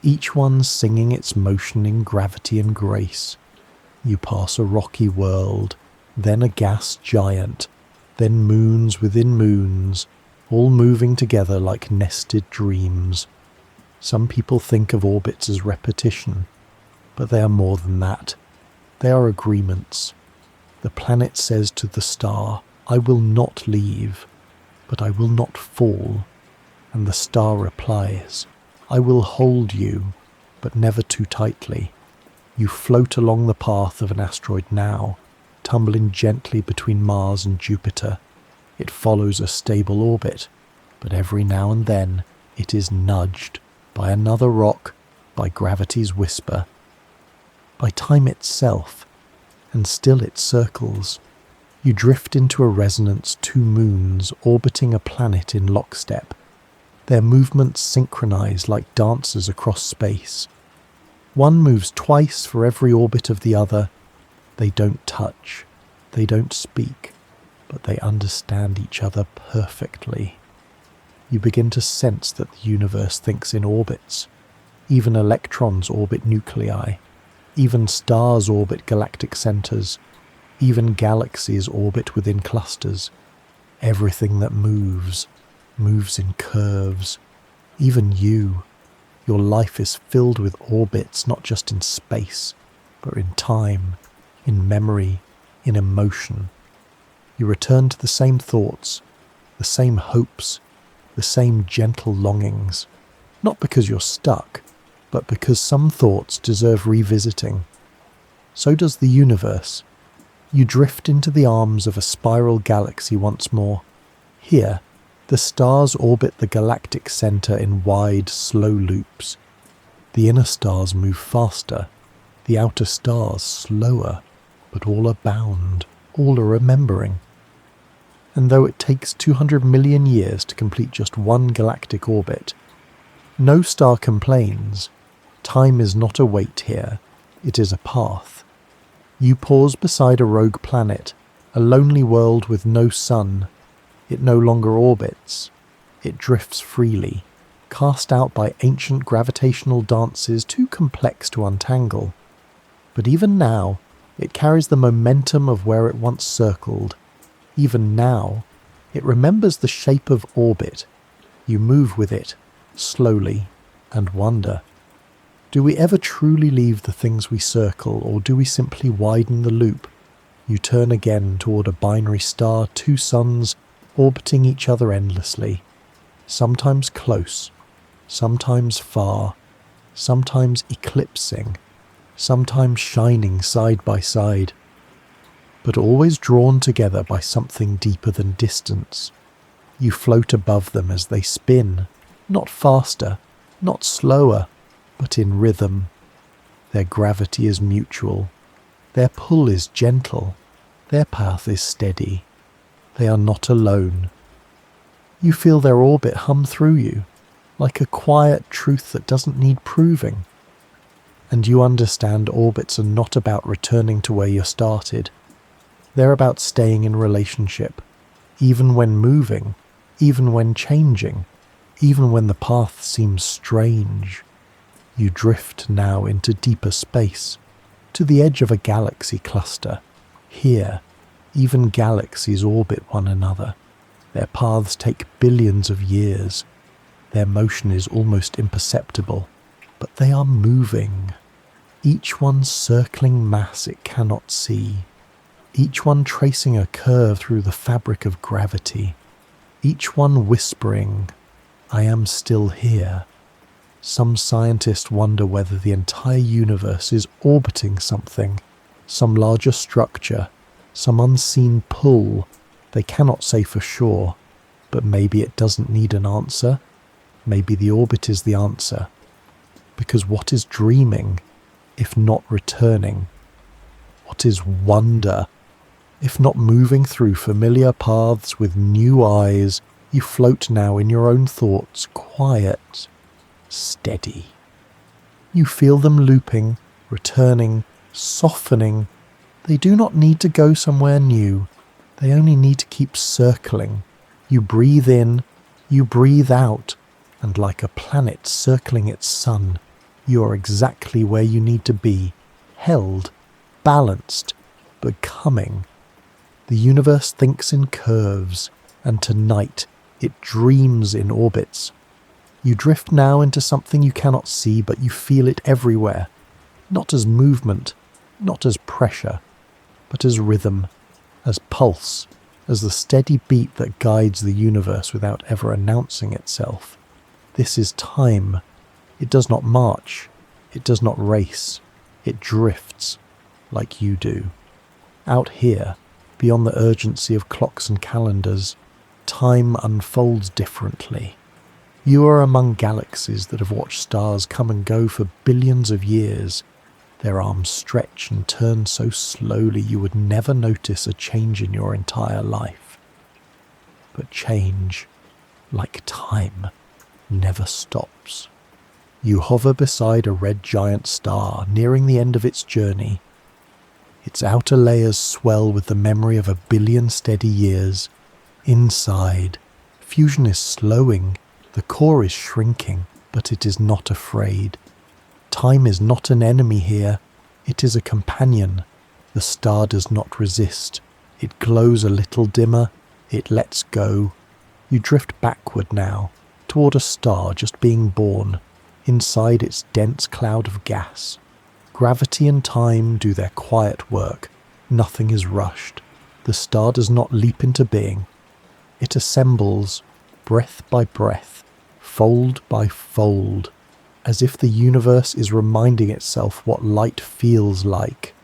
each one singing its motion in gravity and grace. You pass a rocky world, then a gas giant, then moons within moons, all moving together like nested dreams. Some people think of orbits as repetition, but they are more than that. They are agreements. The planet says to the star, "I will not leave, but I will not fall." And the star replies, "I will hold you, but never too tightly." You float along the path of an asteroid now, tumbling gently between Mars and Jupiter. It follows a stable orbit, but every now and then it is nudged by another rock, by gravity's whisper, by time itself, and still it circles. You drift into a resonance, two moons orbiting a planet in lockstep. Their movements synchronize like dancers across space. One moves twice for every orbit of the other. They don't touch, they don't speak, but they understand each other perfectly. You begin to sense that the universe thinks in orbits. Even electrons orbit nuclei. Even stars orbit galactic centers. Even galaxies orbit within clusters. Everything that moves in curves. Even you. Your life is filled with orbits, not just in space, but in time, in memory, in emotion. You return to the same thoughts, the same hopes, the same gentle longings, not because you're stuck, but because some thoughts deserve revisiting. So does the universe. You drift into the arms of a spiral galaxy once more. Here, the stars orbit the galactic center in wide, slow loops. The inner stars move faster, the outer stars slower, but all are bound, all are remembering. And though it takes 200 million years to complete just one galactic orbit, no star complains. Time is not a weight here, it is a path. You pause beside a rogue planet, a lonely world with no sun. It no longer orbits. It drifts freely, cast out by ancient gravitational dances too complex to untangle. But even now, it carries the momentum of where it once circled. Even now, it remembers the shape of orbit. You move with it, slowly, and wonder. Do we ever truly leave the things we circle, or do we simply widen the loop? You turn again toward a binary star, two suns, orbiting each other endlessly. Sometimes close, sometimes far, sometimes eclipsing, sometimes shining side by side, but always drawn together by something deeper than distance. You float above them as they spin, not faster, not slower, but in rhythm. Their gravity is mutual. Their pull is gentle. Their path is steady. They are not alone. You feel their orbit hum through you, like a quiet truth that doesn't need proving. And you understand orbits are not about returning to where you started. They're about staying in relationship, even when moving, even when changing, even when the path seems strange. You drift now into deeper space, to the edge of a galaxy cluster. Here, even galaxies orbit one another. Their paths take billions of years. Their motion is almost imperceptible, but they are moving. Each one circling mass it cannot see. Each one tracing a curve through the fabric of gravity. each one whispering, "I am still here." Some scientists wonder whether the entire universe is orbiting something, some larger structure, some unseen pull. They cannot say for sure, but maybe it doesn't need an answer. Maybe the orbit is the answer. Because what is dreaming, if not returning? What is wonder, if not moving through familiar paths with new eyes? You float now in your own thoughts, quiet, steady. You feel them looping, returning, softening. They do not need to go somewhere new. They only need to keep circling. You breathe in, you breathe out, and like a planet circling its sun, you are exactly where you need to be, held, balanced, becoming. The universe thinks in curves, and tonight it dreams in orbits. You drift now into something you cannot see, but you feel it everywhere, not as movement, not as pressure, but as rhythm, as pulse, as the steady beat that guides the universe without ever announcing itself. This is time. It does not march. It does not race. It drifts, like you do. Out here, beyond the urgency of clocks and calendars, time unfolds differently. You are among galaxies that have watched stars come and go for billions of years. Their arms stretch and turn so slowly you would never notice a change in your entire life. But change, like time, never stops. You hover beside a red giant star, nearing the end of its journey. Its outer layers swell with the memory of 1 billion steady years. Inside, fusion is slowing, the core is shrinking, but it is not afraid. Time is not an enemy here, it is a companion. The star does not resist. It glows a little dimmer, it lets go. You drift backward now, toward a star just being born, inside its dense cloud of gas. Gravity and time do their quiet work. Nothing is rushed. The star does not leap into being. It assembles, breath by breath, fold by fold, as if the universe is reminding itself what light feels like.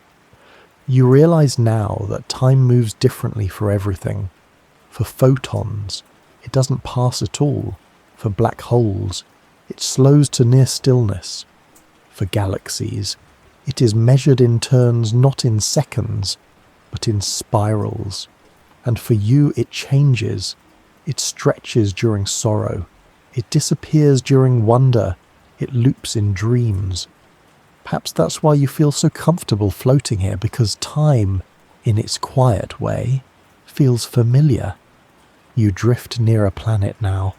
You realize now that time moves differently for everything. For photons, it doesn't pass at all. For black holes, it slows to near stillness. For galaxies, it is measured in turns, not in seconds, but in spirals. And for you, it changes. It stretches during sorrow. It disappears during wonder. It loops in dreams. Perhaps that's why you feel so comfortable floating here, because time, in its quiet way, feels familiar. You drift near a planet now.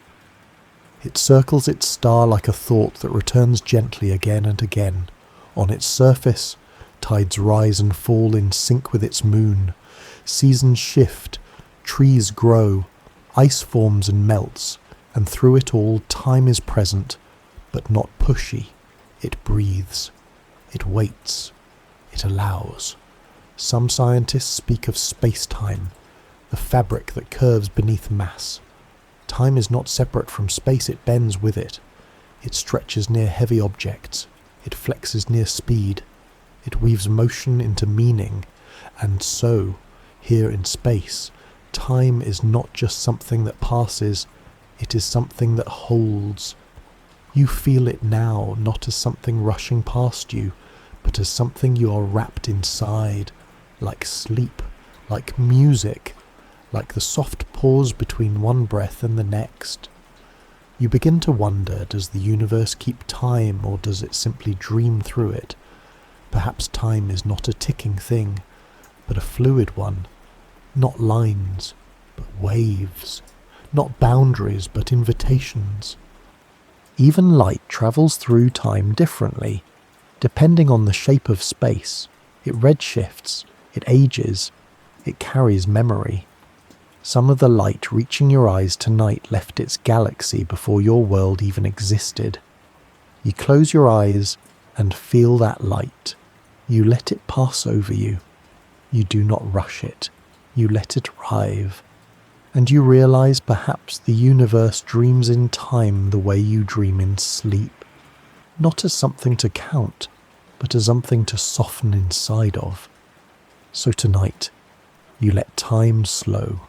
It circles its star like a thought that returns gently again and again. On its surface, tides rise and fall in sync with its moon. Seasons shift, trees grow, ice forms and melts, and through it all time is present, but not pushy. It breathes. It waits. It allows. Some scientists speak of space-time, the fabric that curves beneath mass. Time is not separate from space, it bends with it. It stretches near heavy objects. It flexes near speed. It weaves motion into meaning. And so, here in space, time is not just something that passes, it is something that holds. You feel it now, not as something rushing past you, but as something you are wrapped inside, like sleep, like music, like the soft pause between one breath and the next. You begin to wonder, does the universe keep time, or does it simply dream through it? Perhaps time is not a ticking thing, but a fluid one. Not lines, but waves. Not boundaries, but invitations. Even light travels through time differently, depending on the shape of space. It redshifts, it ages, it carries memory. Some of the light reaching your eyes tonight left its galaxy before your world even existed. You close your eyes and feel that light. You let it pass over you. You do not rush it. You let it arrive. and you realize perhaps the universe dreams in time the way you dream in sleep, not as something to count, but as something to soften inside of. So tonight, you let time slow,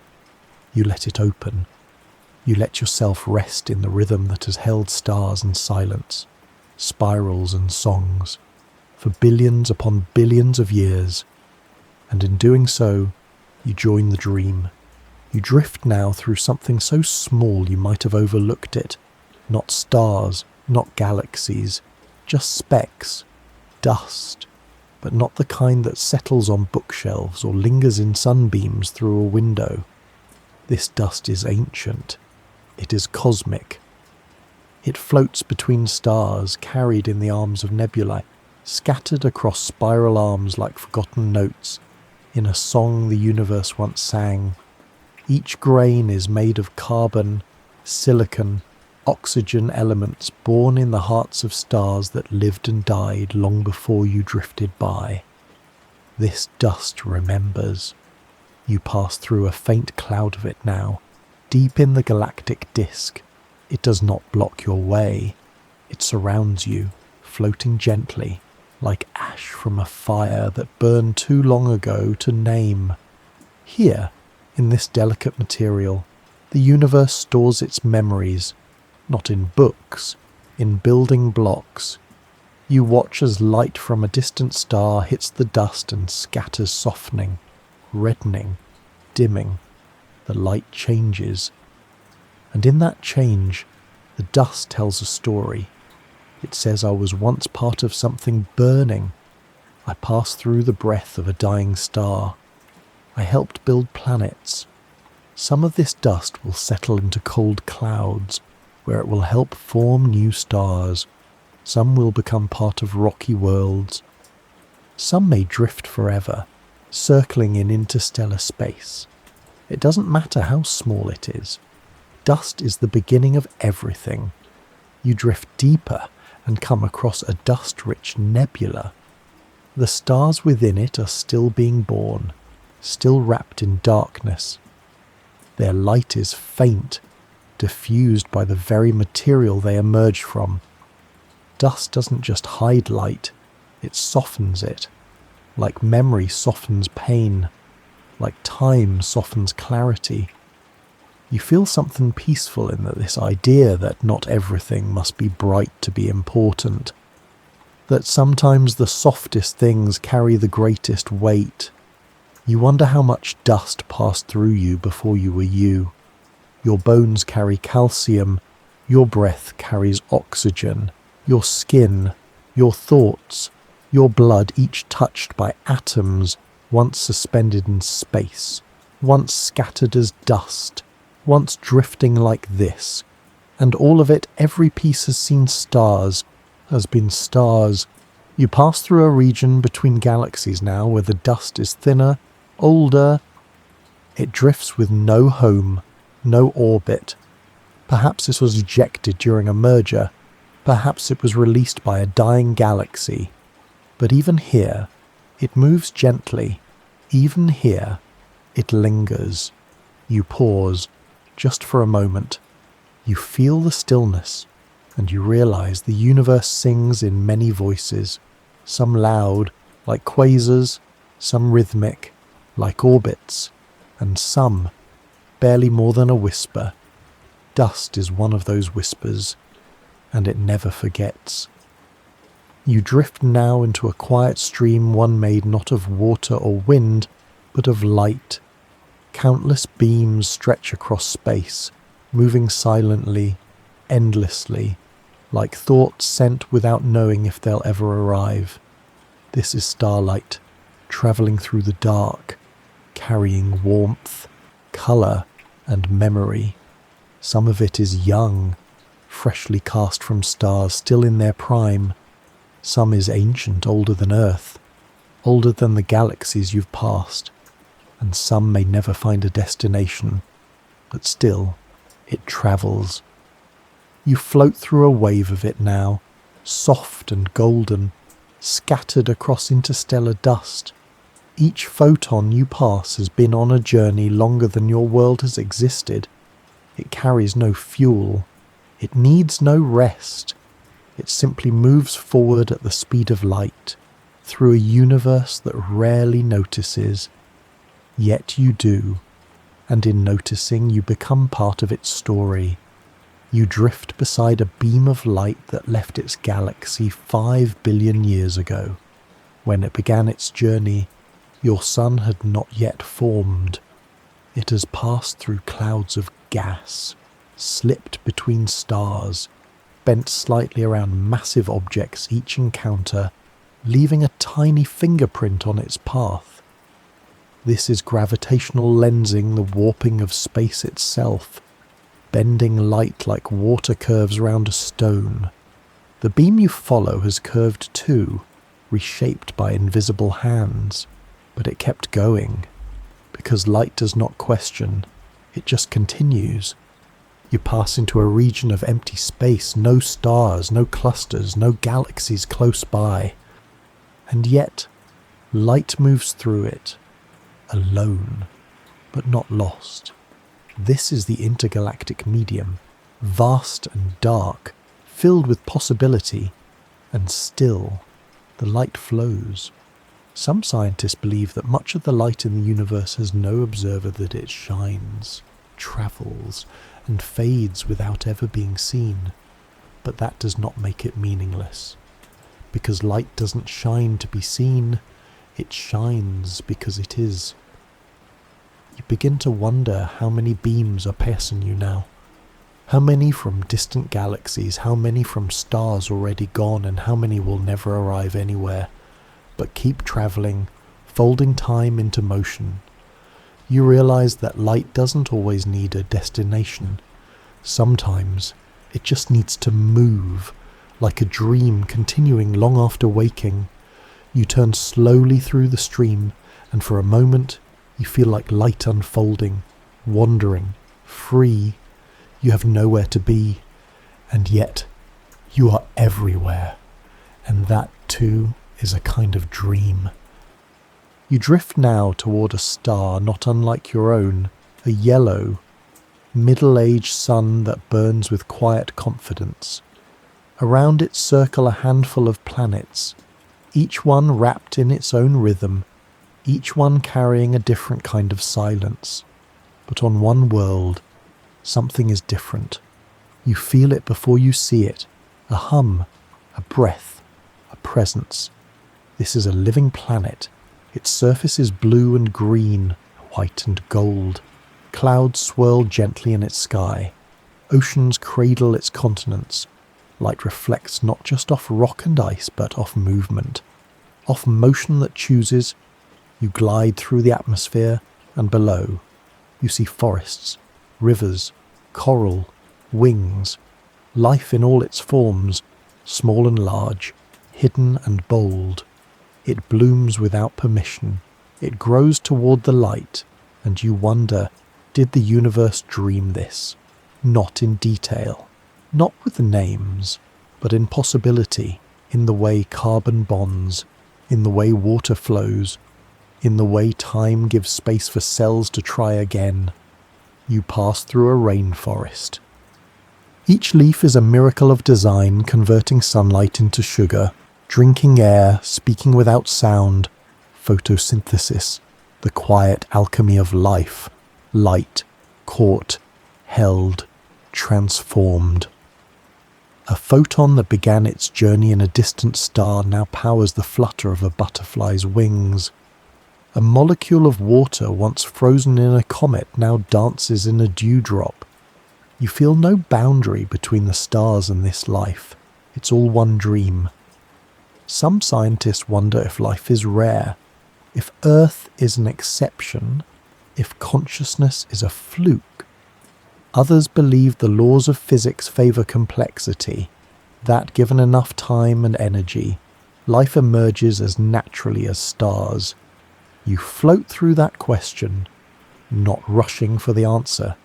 you let it open, you let yourself rest in the rhythm that has held stars and silence, spirals and songs, for billions upon billions of years, and in doing so, you join the dream. You drift now through something so small you might have overlooked it. Not stars, not galaxies, just specks, dust, but not the kind that settles on bookshelves or lingers in sunbeams through a window. This dust is ancient. It is cosmic. It floats between stars, carried in the arms of nebulae, scattered across spiral arms like forgotten notes, in a song the universe once sang. Each grain is made of carbon, silicon, oxygen elements born in the hearts of stars that lived and died long before you drifted by. This dust remembers. You pass through a faint cloud of it now, deep in the galactic disk. It does not block your way. It surrounds you, floating gently, like ash from a fire that burned too long ago to name. Here, in this delicate material, the universe stores its memories, not in books, in building blocks. You watch as light from a distant star hits the dust and scatters, softening, reddening, dimming. The light changes. And in that change, the dust tells a story. It says I was once part of something burning. I passed through the breath of a dying star. I helped build planets. Some of this dust will settle into cold clouds, where it will help form new stars. Some will become part of rocky worlds. Some may drift forever, circling in interstellar space. It doesn't matter how small it is. Dust is the beginning of everything. You drift deeper and come across a dust-rich nebula. The stars within it are still being born, still wrapped in darkness. Their light is faint, diffused by the very material they emerge from. Dust doesn't just hide light, it softens it, like memory softens pain, like time softens clarity. You feel something peaceful in this idea that not everything must be bright to be important, that sometimes the softest things carry the greatest weight. You wonder how much dust passed through you before you were you. Your bones carry calcium, your breath carries oxygen, your skin, your thoughts, your blood, each touched by atoms, once suspended in space, once scattered as dust, once drifting like this, and all of it, every piece has seen stars, has been stars. You pass through a region between galaxies now where the dust is thinner, older. It drifts with no home, no orbit. Perhaps this was ejected during a merger. Perhaps it was released by a dying galaxy. But even here, it moves gently. Even here, it lingers. You pause, just for a moment. You feel the stillness, and you realize the universe sings in many voices, some loud, like quasars, some rhythmic, like orbits, and some, barely more than a whisper. Dust is one of those whispers, and it never forgets. You drift now into a quiet stream, one made not of water or wind, but of light. Countless beams stretch across space, moving silently, endlessly, like thoughts sent without knowing if they'll ever arrive. This is starlight, travelling through the dark, carrying warmth, colour, and memory. Some of it is young, freshly cast from stars, still in their prime. Some is ancient, older than Earth, older than the galaxies you've passed. And some may never find a destination, but still, it travels. You float through a wave of it now, soft and golden, scattered across interstellar dust. Each photon you pass has been on a journey longer than your world has existed. It carries no fuel. It needs no rest. It simply moves forward at the speed of light, through a universe that rarely notices. Yet you do, and in noticing you become part of its story. You drift beside a beam of light that left its galaxy 5 billion years ago. When it began its journey, your sun had not yet formed. It has passed through clouds of gas, slipped between stars, bent slightly around massive objects each encounter, leaving a tiny fingerprint on its path. This is gravitational lensing, the warping of space itself, bending light like water curves round a stone. The beam you follow has curved too, reshaped by invisible hands, but it kept going, because light does not question, it just continues. You pass into a region of empty space, no stars, no clusters, no galaxies close by. And yet, light moves through it, alone, but not lost. This is the intergalactic medium, vast and dark, filled with possibility, and still, the light flows. Some scientists believe that much of the light in the universe has no observer, that it shines, travels, and fades without ever being seen. But that does not make it meaningless. Because light doesn't shine to be seen, it shines because it is. You begin to wonder how many beams are passing you now. How many from distant galaxies, how many from stars already gone, and how many will never arrive anywhere, but keep travelling, folding time into motion. You realize that light doesn't always need a destination. Sometimes it just needs to move, like a dream continuing long after waking. You turn slowly through the stream, and for a moment you feel like light unfolding, wandering, free. You have nowhere to be, and yet you are everywhere, and that too is a kind of dream. You drift now toward a star not unlike your own, a yellow, middle-aged sun that burns with quiet confidence. Around it circle a handful of planets, each one wrapped in its own rhythm, each one carrying a different kind of silence. But on one world, something is different. You feel it before you see it, a hum, a breath, a presence. This is a living planet. Its surface is blue and green, white and gold. Clouds swirl gently in its sky. Oceans cradle its continents. Light reflects not just off rock and ice, but off movement. Off motion that chooses. You glide through the atmosphere, and below, you see forests, rivers, coral, wings, life in all its forms, small and large, hidden and bold. It blooms without permission. It grows toward the light, and you wonder, did the universe dream this? Not in detail, not with names, but in possibility, in the way carbon bonds, in the way water flows, in the way time gives space for cells to try again. You pass through a rainforest. Each leaf is a miracle of design, converting sunlight into sugar, drinking air, speaking without sound, photosynthesis, the quiet alchemy of life, light, caught, held, transformed. A photon that began its journey in a distant star now powers the flutter of a butterfly's wings. A molecule of water once frozen in a comet now dances in a dewdrop. You feel no boundary between the stars and this life. It's all one dream. Some scientists wonder if life is rare, if Earth is an exception, if consciousness is a fluke. Others believe the laws of physics favour complexity, that given enough time and energy, life emerges as naturally as stars. You float through that question, not rushing for the answer,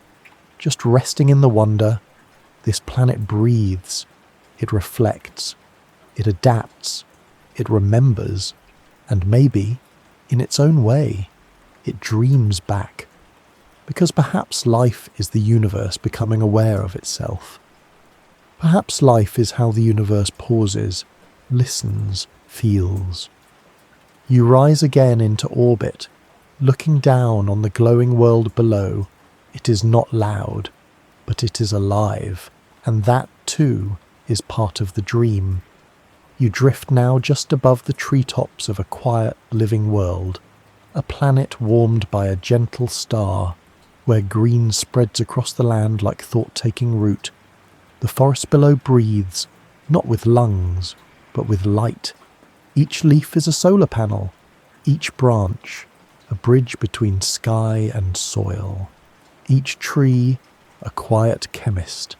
just resting in the wonder. This planet breathes, it reflects, it adapts, it remembers, and maybe, In its own way, it dreams back, because perhaps life is the universe becoming aware of itself. Perhaps life is how the universe pauses, listens, feels. You rise again into orbit, looking down on the glowing world below. It is not loud, but it is alive, and that too is part of the dream. You drift now just above the treetops of a quiet, living world, a planet warmed by a gentle star, where green spreads across the land like thought-taking root. The forest below breathes, not with lungs, but with light. Each leaf is a solar panel, each branch a bridge between sky and soil. Each tree a quiet chemist.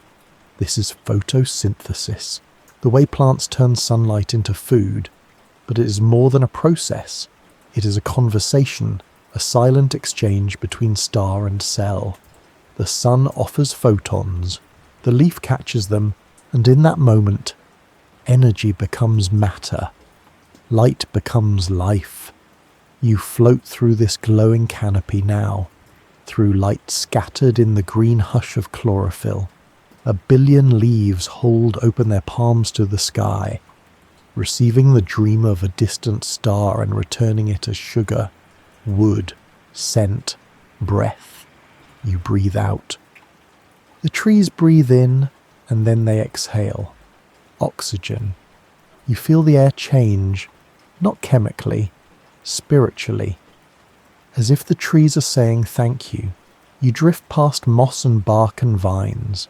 This is photosynthesis, the way plants turn sunlight into food, but it is more than a process. It is a conversation, a silent exchange between star and cell. The sun offers photons, the leaf catches them, and in that moment, energy becomes matter. Light becomes life. You float through this glowing canopy now, through light scattered in the green hush of chlorophyll. 1 billion leaves hold open their palms to the sky, receiving the dream of a distant star and returning it as sugar, wood, scent, breath. You breathe out. The trees breathe in, and then they exhale. Oxygen. You feel the air change, not chemically, spiritually. As if the trees are saying thank you, you drift past moss and bark and vines,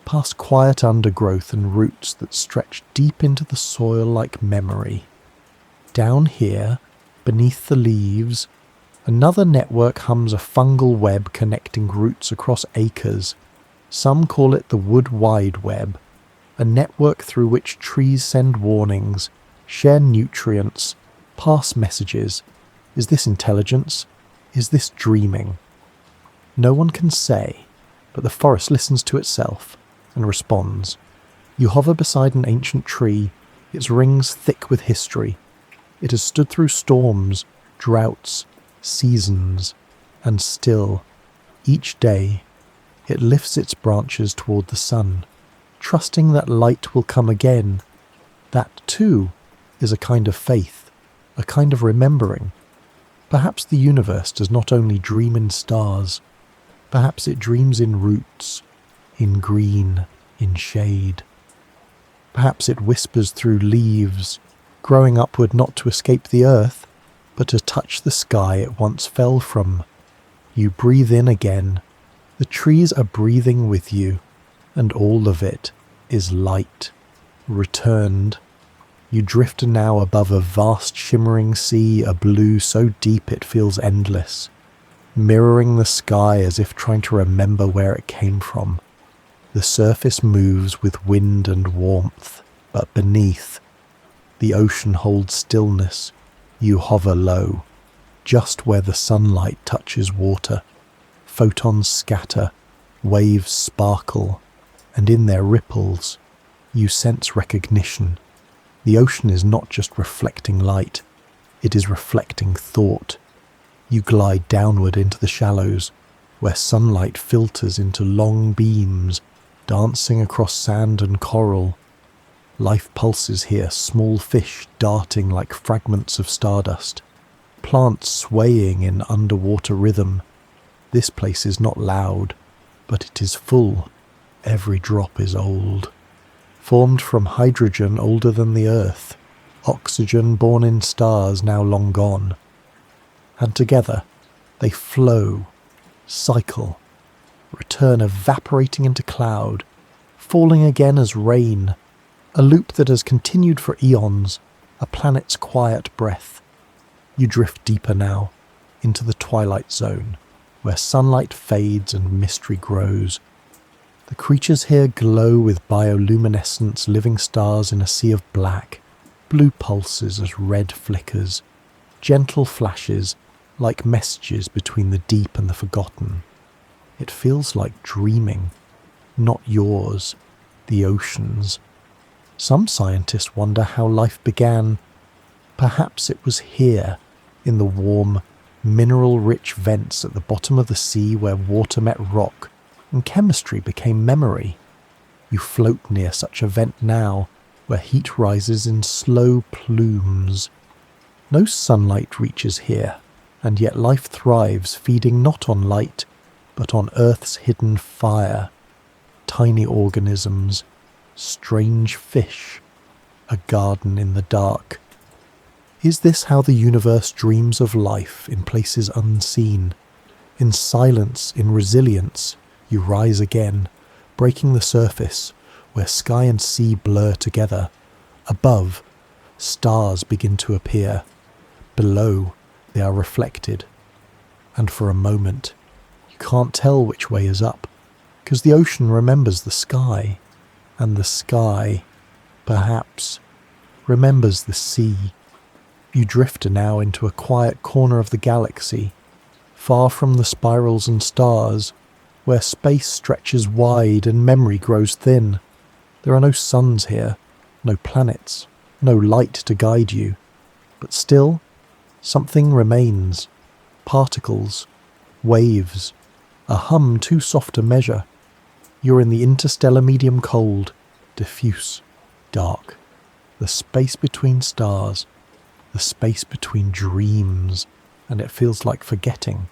past quiet undergrowth and roots that stretch deep into the soil like memory. Down here, beneath the leaves, another network hums a fungal web connecting roots across acres. Some call it the wood wide web, a network through which trees send warnings, share nutrients, pass messages. Is this intelligence? Is this dreaming? No one can say, but the forest listens to itself and responds. You hover beside an ancient tree, its rings thick with history. It has stood through storms, droughts, seasons, and still, each day, it lifts its branches toward the sun, trusting that light will come again. That, too, is a kind of faith, a kind of remembering. Perhaps the universe does not only dream in stars, perhaps it dreams in roots, in green, in shade. Perhaps it whispers through leaves, growing upward not to escape the earth, but to touch the sky it once fell from. You breathe in again. The trees are breathing with you, and all of it is light, returned. You drift now above a vast shimmering sea, a blue so deep it feels endless, mirroring the sky as if trying to remember where it came from. The surface moves with wind and warmth, but beneath, the ocean holds stillness. You hover low, just where the sunlight touches water. Photons scatter, waves sparkle, and in their ripples, you sense recognition. The ocean is not just reflecting light, it is reflecting thought. You glide downward into the shallows, where sunlight filters into long beams, dancing across sand and coral. Life pulses here, small fish darting like fragments of stardust, plants swaying in underwater rhythm. This place is not loud, but it is full. Every drop is old. Formed from hydrogen older than the earth, oxygen born in stars now long gone. And together they flow, cycle, return evaporating into cloud, falling again as rain, a loop that has continued for eons, a planet's quiet breath. You drift deeper now, into the twilight zone, where sunlight fades and mystery grows. The creatures here glow with bioluminescence, living stars in a sea of black, blue pulses as red flickers, gentle flashes like messages between the deep and the forgotten. It feels like dreaming, not yours, the ocean's. Some scientists wonder how life began. Perhaps it was here, in the warm, mineral-rich vents at the bottom of the sea where water met rock and chemistry became memory. You float near such a vent now, where heat rises in slow plumes. No sunlight reaches here, and yet life thrives, feeding not on light, but on Earth's hidden fire. Tiny organisms, strange fish, a garden in the dark. Is this how the universe dreams of life in places unseen? In silence, in resilience, you rise again, breaking the surface, where sky and sea blur together. Above, stars begin to appear. Below, they are reflected. And for a moment, you can't tell which way is up, because the ocean remembers the sky, and the sky, perhaps, remembers the sea. You drift now into a quiet corner of the galaxy, far from the spirals and stars, where space stretches wide and memory grows thin. There are no suns here, no planets, no light to guide you, but still, something remains. Particles, waves, a hum too soft to measure. You're in the interstellar medium cold, diffuse, dark, the space between stars, the space between dreams, and it feels like forgetting,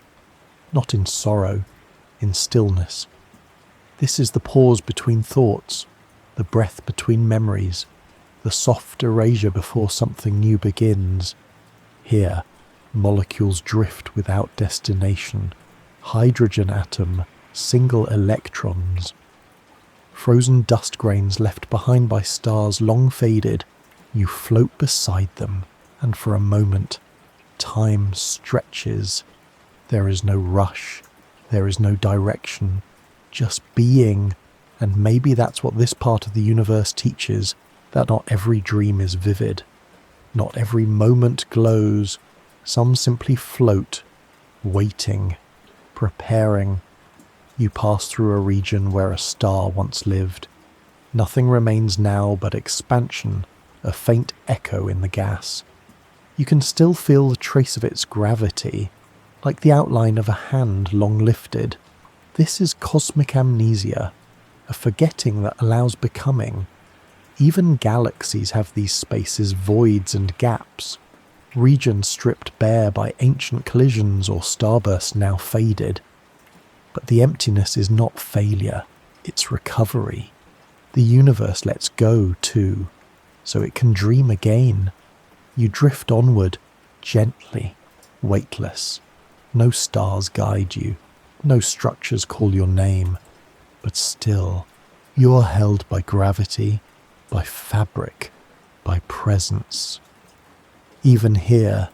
not in sorrow, in stillness. This is the pause between thoughts, the breath between memories, the soft erasure before something new begins. Here, molecules drift without destination, hydrogen atom, single electrons. Frozen dust grains left behind by stars long faded, you float beside them, and for a moment, time stretches. There is no rush, there is no direction, just being, and maybe that's what this part of the universe teaches, that not every dream is vivid, not every moment glows, some simply float, waiting, preparing. You pass through a region where a star once lived. Nothing remains now but expansion, a faint echo in the gas. You can still feel the trace of its gravity, like the outline of a hand long lifted. This is cosmic amnesia, a forgetting that allows becoming. Even galaxies have these spaces, voids and gaps, regions stripped bare by ancient collisions or starbursts now faded. But the emptiness is not failure, it's recovery. The universe lets go too, so it can dream again. You drift onward, gently, weightless. No stars guide you, no structures call your name, but still, you are held by gravity, by fabric, by presence. Even here,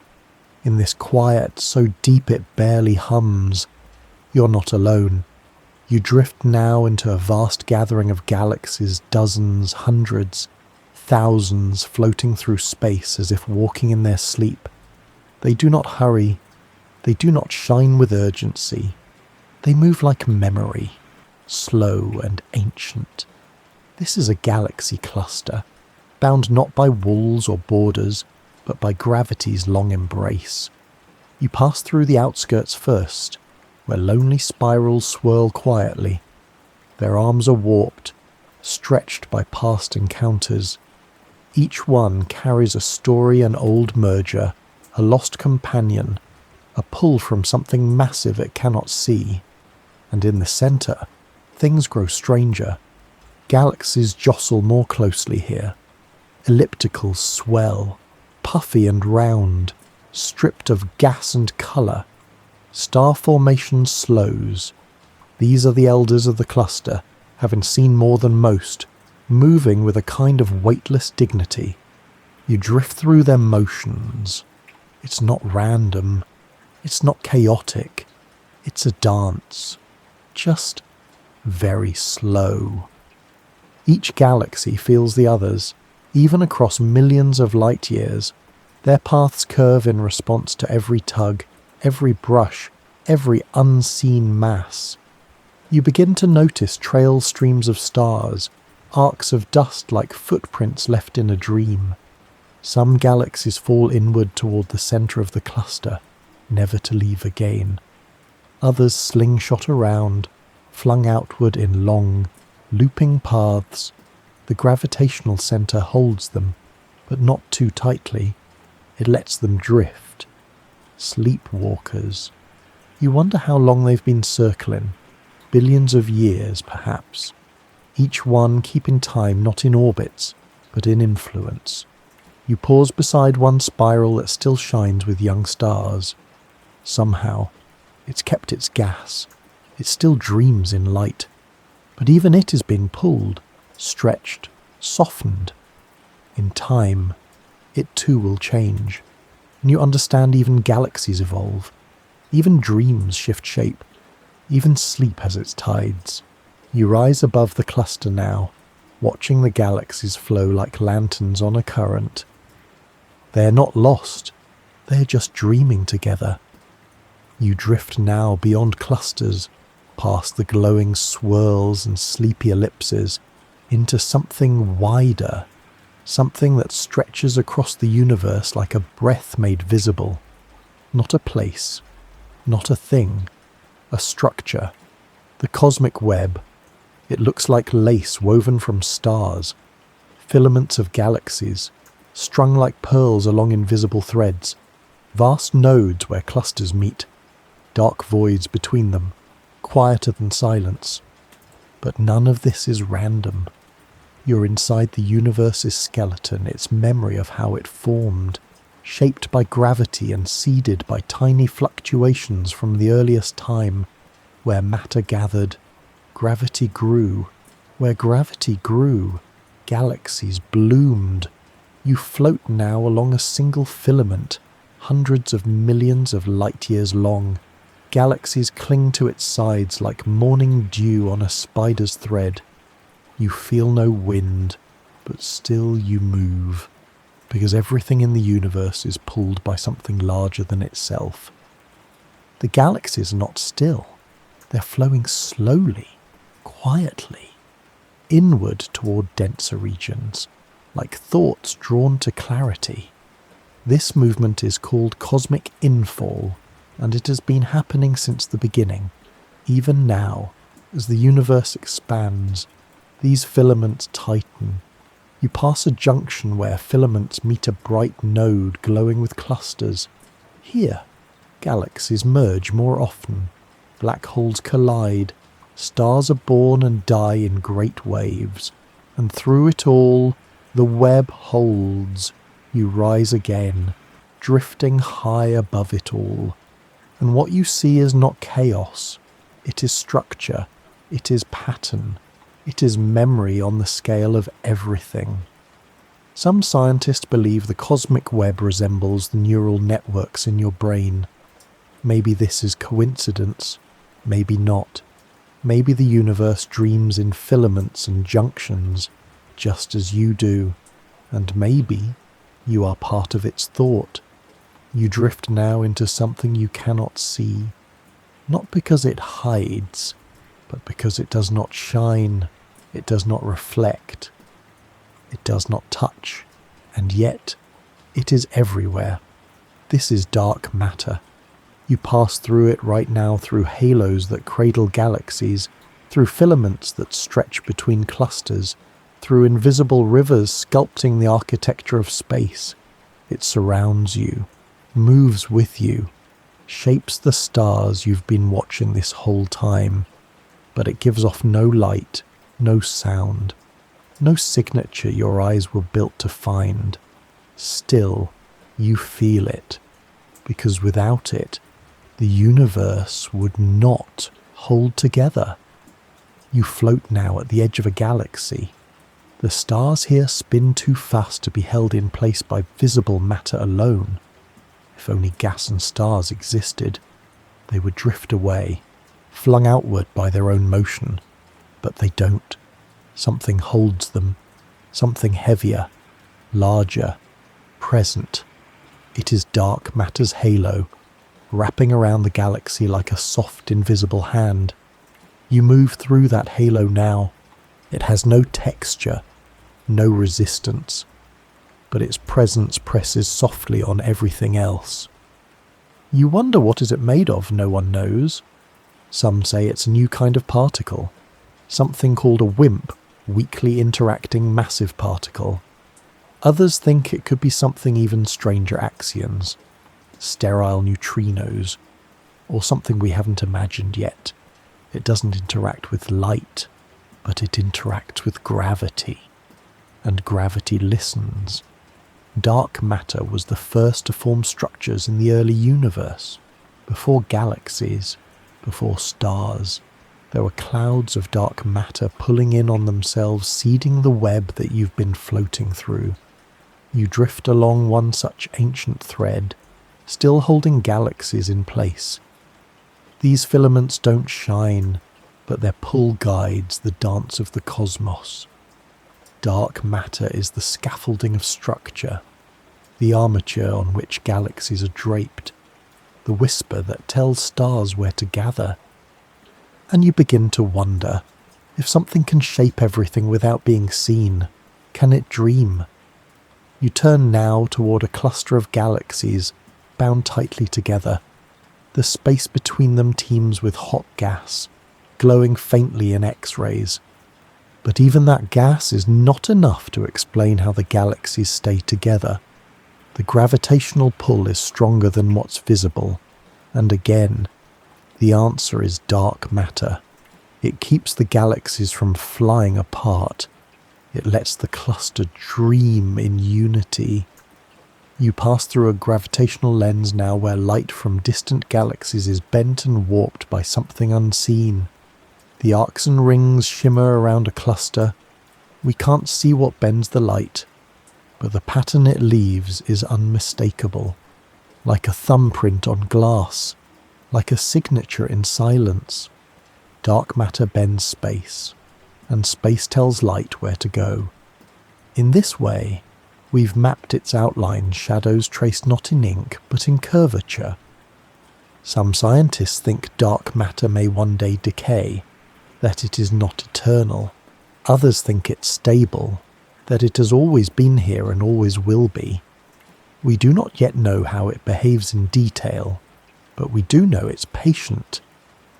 in this quiet so deep it barely hums, you're not alone. You drift now into a vast gathering of galaxies, dozens, hundreds, thousands floating through space as if walking in their sleep. They do not hurry, they do not shine with urgency. They move like memory, slow and ancient. This is a galaxy cluster, bound not by walls or borders, but by gravity's long embrace. You pass through the outskirts first, where lonely spirals swirl quietly. Their arms are warped, stretched by past encounters. Each one carries a story, an old merger, a lost companion, a pull from something massive it cannot see. And in the centre, things grow stranger. Galaxies jostle more closely here. Ellipticals swell, puffy and round, stripped of gas and colour. Star formation slows. These are the elders of the cluster, having seen more than most, moving with a kind of weightless dignity. You drift through their motions. It's not random. It's not chaotic. It's a dance. Just very slow. Each galaxy feels the others, even across millions of light years. Their paths curve in response to every tug, every brush, every unseen mass. You begin to notice trail streams of stars, arcs of dust like footprints left in a dream. Some galaxies fall inward toward the centre of the cluster, never to leave again. Others slingshot around, flung outward in long, looping paths. The gravitational centre holds them, but not too tightly. It lets them drift. Sleepwalkers. You wonder how long they've been circling. Billions of years, perhaps. Each one keeping time not in orbits, but in influence. You pause beside one spiral that still shines with young stars. Somehow, it's kept its gas. It still dreams in light. But even it is being pulled, stretched, softened. In time, it too will change. And you understand even galaxies evolve. Even dreams shift shape. Even sleep has its tides. You rise above the cluster now, watching the galaxies flow like lanterns on a current. They are not lost. They are just dreaming together. You drift now beyond clusters, past the glowing swirls and sleepy ellipses, into something wider, something that stretches across the universe like a breath made visible. Not a place, not a thing, a structure. The cosmic web. It looks like lace woven from stars, filaments of galaxies, strung like pearls along invisible threads, vast nodes where clusters meet, dark voids between them, quieter than silence. But none of this is random. You're inside the universe's skeleton, its memory of how it formed, shaped by gravity and seeded by tiny fluctuations from the earliest time, where matter gathered, gravity grew. Where gravity grew, galaxies bloomed. You float now along a single filament, hundreds of millions of light years long. Galaxies cling to its sides like morning dew on a spider's thread. You feel no wind, but still you move, because everything in the universe is pulled by something larger than itself. The galaxies are not still. They're flowing slowly, quietly, inward toward denser regions, like thoughts drawn to clarity. This movement is called cosmic infall, and it has been happening since the beginning. Even now, as the universe expands, these filaments tighten. You pass a junction where filaments meet a bright node glowing with clusters. Here, galaxies merge more often. Black holes collide. Stars are born and die in great waves. And through it all, the web holds. You rise again, drifting high above it all. And what you see is not chaos. It is structure. It is pattern. It is memory on the scale of everything. Some scientists believe the cosmic web resembles the neural networks in your brain. Maybe this is coincidence. Maybe not. Maybe the universe dreams in filaments and junctions, just as you do. And maybe you are part of its thought. You drift now into something you cannot see, not because it hides, but because it does not shine, it does not reflect, it does not touch, and yet it is everywhere. This is dark matter. You pass through it right now through halos that cradle galaxies, through filaments that stretch between clusters, through invisible rivers sculpting the architecture of space. It surrounds you, moves with you, shapes the stars you've been watching this whole time, but it gives off no light, no sound, no signature your eyes were built to find. Still, you feel it, because without it, the universe would not hold together. You float now at the edge of a galaxy. The stars here spin too fast to be held in place by visible matter alone. If only gas and stars existed, they would drift away, flung outward by their own motion. But they don't. Something holds them, something heavier, larger, present. It is dark matter's halo, wrapping around the galaxy like a soft, invisible hand. You move through that halo now. It has no texture, no resistance. but its presence presses softly on everything else. You wonder what is it made of, no one knows. Some say it's a new kind of particle, something called a WIMP, weakly interacting massive particle. Others think it could be something even stranger axions, sterile neutrinos, or something we haven't imagined yet. It doesn't interact with light, but it interacts with gravity, and gravity listens. Dark matter was the first to form structures in the early universe, before galaxies, before stars. There were clouds of dark matter pulling in on themselves, seeding the web that you've been floating through. You drift along one such ancient thread, still holding galaxies in place. These filaments don't shine, but their pull guides the dance of the cosmos. Dark matter is the scaffolding of structure, the armature on which galaxies are draped, the whisper that tells stars where to gather. And you begin to wonder, if something can shape everything without being seen, can it dream? You turn now toward a cluster of galaxies, bound tightly together. The space between them teems with hot gas, glowing faintly in X-rays. But even that gas is not enough to explain how the galaxies stay together. The gravitational pull is stronger than what's visible, and again, the answer is dark matter. It keeps the galaxies from flying apart. It lets the cluster dream in unity. You pass through a gravitational lens now where light from distant galaxies is bent and warped by something unseen. The arcs and rings shimmer around a cluster. We can't see what bends the light, but the pattern it leaves is unmistakable, like a thumbprint on glass, like a signature in silence. Dark matter bends space, and space tells light where to go. In this way, we've mapped its outlines, shadows traced not in ink, but in curvature. Some scientists think dark matter may one day decay, that it is not eternal. Others think it's stable, that it has always been here and always will be. We do not yet know how it behaves in detail, but we do know it's patient.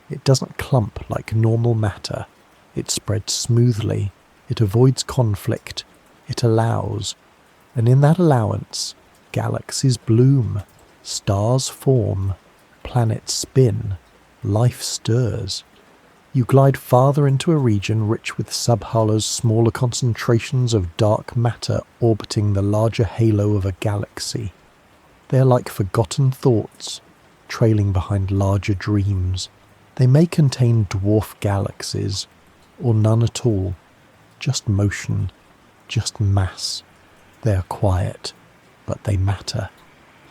It doesn't clump like normal matter. It spreads smoothly. It avoids conflict. It allows. And in that allowance, galaxies bloom, stars form, planets spin, life stirs. You glide farther into a region rich with sub-Hala's smaller concentrations of dark matter orbiting the larger halo of a galaxy. They are like forgotten thoughts, trailing behind larger dreams. They may contain dwarf galaxies, or none at all, just motion, just mass. They are quiet, but they matter,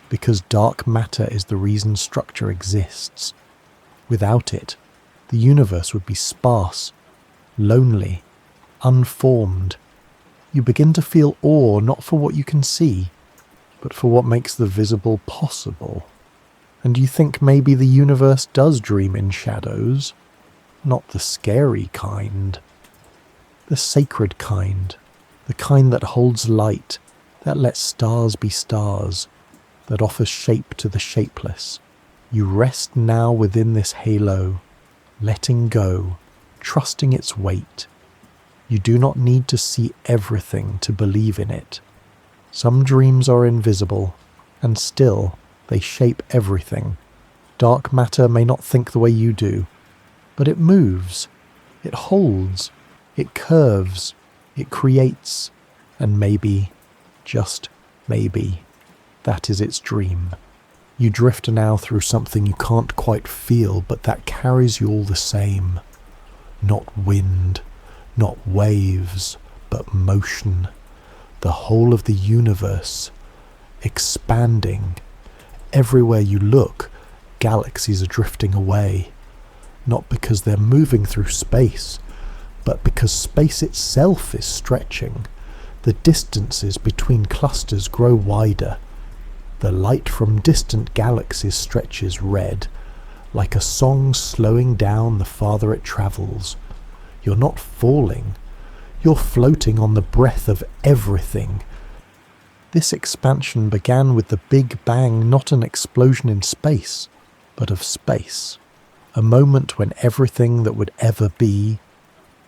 because dark matter is the reason structure exists. Without it, the universe would be sparse, lonely, unformed. You begin to feel awe not for what you can see, but for what makes the visible possible. And you think maybe the universe does dream in shadows, not the scary kind, the sacred kind, the kind that holds light, that lets stars be stars, that offers shape to the shapeless. You rest now within this halo, letting go, trusting its weight. You do not need to see everything to believe in it. Some dreams are invisible, and still they shape everything. Dark matter may not think the way you do, but it moves, it holds, it curves, it creates, and maybe, just maybe, that is its dream. You drift now through something you can't quite feel, but that carries you all the same. Not wind, not waves, but motion. The whole of the universe, expanding. Everywhere you look, galaxies are drifting away. Not because they're moving through space, but because space itself is stretching. The distances between clusters grow wider. The light from distant galaxies stretches red, like a song slowing down the farther it travels. You're not falling. You're floating on the breath of everything. This expansion began with the Big Bang, not an explosion in space, but of space. A moment when everything that would ever be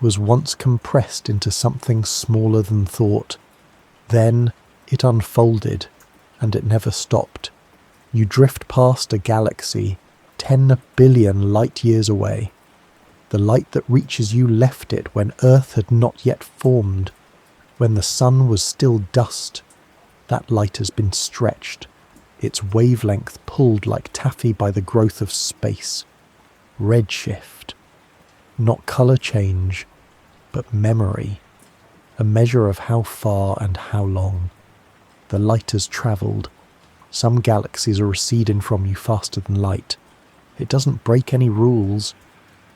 was once compressed into something smaller than thought. Then it unfolded, and it never stopped. You drift past a galaxy 10 billion light years away. The light that reaches you left it when Earth had not yet formed, when the sun was still dust. That light has been stretched, its wavelength pulled like taffy by the growth of space. Redshift. Not colour change, but memory. A measure of how far and how long. The light has travelled. Some galaxies are receding from you faster than light. It doesn't break any rules.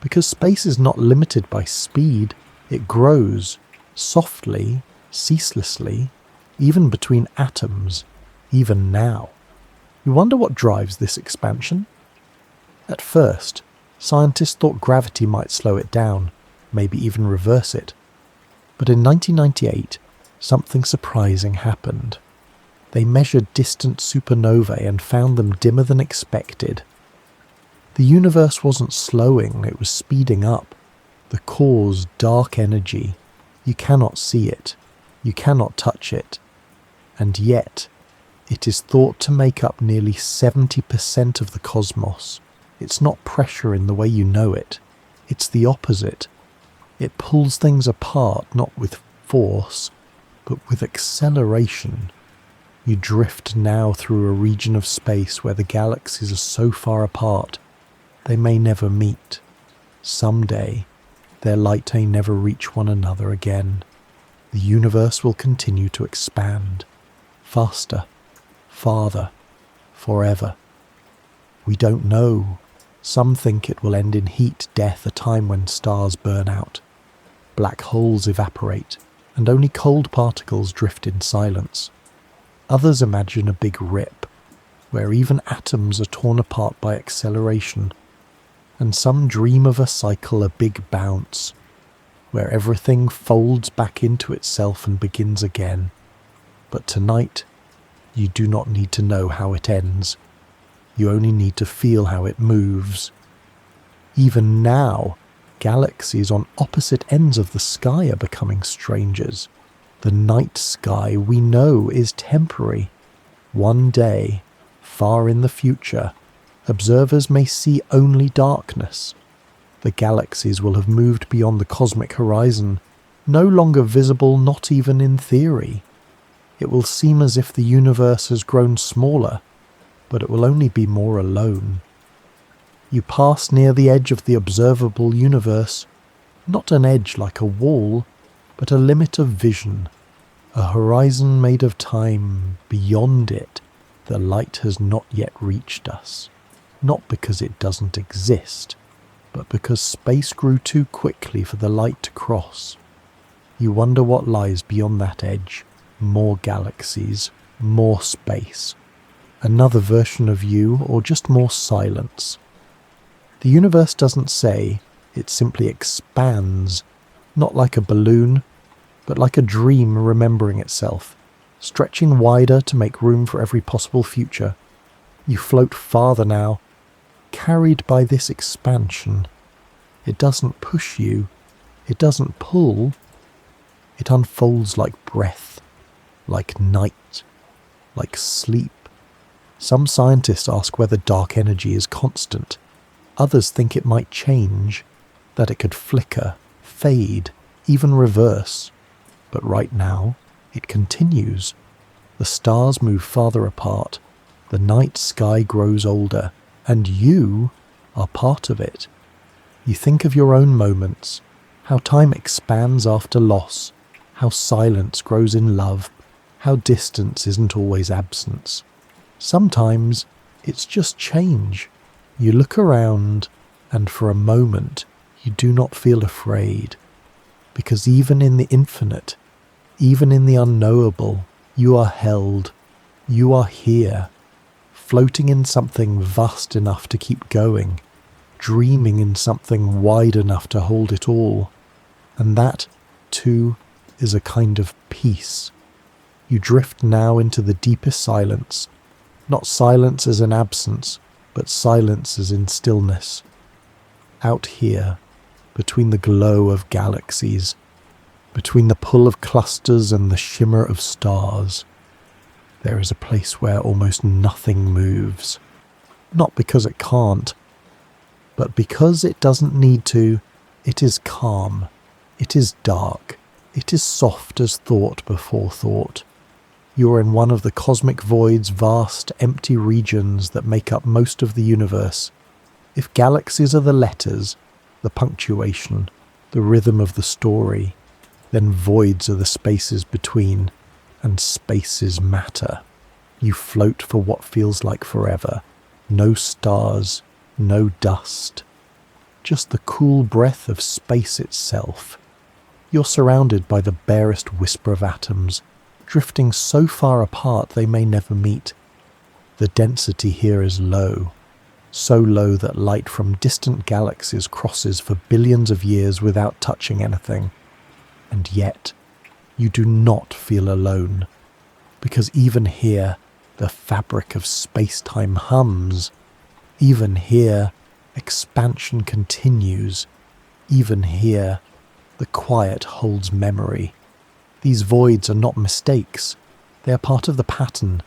Because space is not limited by speed, it grows, softly, ceaselessly, even between atoms, even now. You wonder what drives this expansion? At first, scientists thought gravity might slow it down, maybe even reverse it. But in 1998, something surprising happened. They measured distant supernovae and found them dimmer than expected. The universe wasn't slowing, it was speeding up. The core's dark energy. You cannot see it. You cannot touch it. And yet, it is thought to make up nearly 70% of the cosmos. It's not pressure in the way you know it. It's the opposite. It pulls things apart, not with force, but with acceleration. You drift now through a region of space where the galaxies are so far apart, they may never meet. Someday, their light may never reach one another again. The universe will continue to expand. Faster, farther, forever. We don't know. Some think it will end in heat, death, a time when stars burn out. Black holes evaporate, and only cold particles drift in silence. Others imagine a big rip, where even atoms are torn apart by acceleration. And some dream of a cycle, a big bounce, where everything folds back into itself and begins again. But tonight, you do not need to know how it ends. You only need to feel how it moves. Even now, galaxies on opposite ends of the sky are becoming strangers. The night sky we know is temporary. One day, far in the future, observers may see only darkness. The galaxies will have moved beyond the cosmic horizon, no longer visible, not even in theory. It will seem as if the universe has grown smaller, but it will only be more alone. You pass near the edge of the observable universe, not an edge like a wall, but a limit of vision, a horizon made of time. Beyond it, the light has not yet reached us, not because it doesn't exist, but because space grew too quickly for the light to cross. You wonder what lies beyond that edge. More galaxies, more space, another version of you, or just more silence. The universe doesn't say, it simply expands, not like a balloon, but like a dream remembering itself, stretching wider to make room for every possible future. You float farther now, carried by this expansion. It doesn't push you, it doesn't pull, it unfolds like breath, like night, like sleep. Some scientists ask whether dark energy is constant. Others think it might change, that it could flicker, fade, even reverse. But right now, it continues. The stars move farther apart, the night sky grows older, and you are part of it. You think of your own moments, how time expands after loss, how silence grows in love, how distance isn't always absence. Sometimes it's just change. You look around, and for a moment you do not feel afraid, because even in the infinite, even in the unknowable, you are held, you are here, floating in something vast enough to keep going, dreaming in something wide enough to hold it all. And that, too, is a kind of peace. You drift now into the deepest silence, not silence as in absence, but silence as in stillness. Out here, between the glow of galaxies, between the pull of clusters and the shimmer of stars, there is a place where almost nothing moves. Not because it can't, but because it doesn't need to. It is calm, it is dark, it is soft as thought before thought. You are in one of the cosmic void's vast, empty regions that make up most of the universe. If galaxies are the letters, the punctuation, the rhythm of the story, then voids are the spaces between, and spaces matter. You float for what feels like forever. No stars, no dust. Just the cool breath of space itself. You're surrounded by the barest whisper of atoms, drifting so far apart they may never meet. The density here is low, so low that light from distant galaxies crosses for billions of years without touching anything. And yet, you do not feel alone, because even here, the fabric of space-time hums. Even here, expansion continues. Even here, the quiet holds memory. These voids are not mistakes. They are part of the pattern.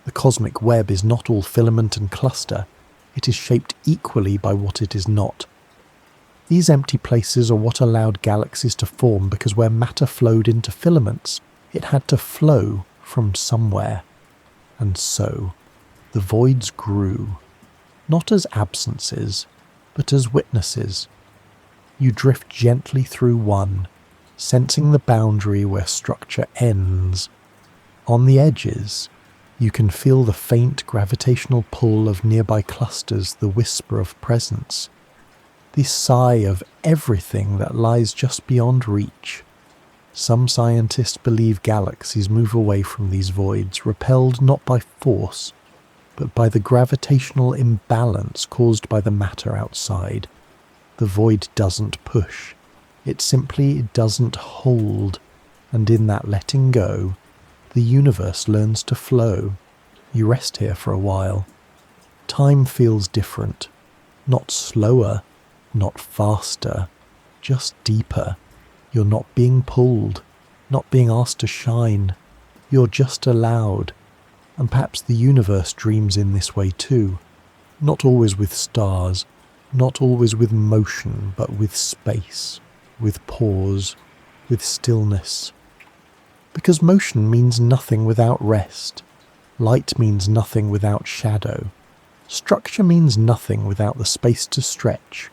The cosmic web is not all filament and cluster. It is shaped equally by what it is not. These empty places are what allowed galaxies to form, because where matter flowed into filaments, it had to flow from somewhere. And so, the voids grew, not as absences, but as witnesses. You drift gently through one, sensing the boundary where structure ends. On the edges, you can feel the faint gravitational pull of nearby clusters, the whisper of presence, the sigh of everything that lies just beyond reach. Some scientists believe galaxies move away from these voids, repelled not by force, but by the gravitational imbalance caused by the matter outside. The void doesn't push, it simply doesn't hold, and in that letting go, the universe learns to flow. You rest here for a while. Time feels different, not slower, not faster, just deeper. You're not being pulled, not being asked to shine. You're just allowed. And perhaps the universe dreams in this way too. Not always with stars, not always with motion, but with space, with pause, with stillness. Because motion means nothing without rest. Light means nothing without shadow. Structure means nothing without the space to stretch.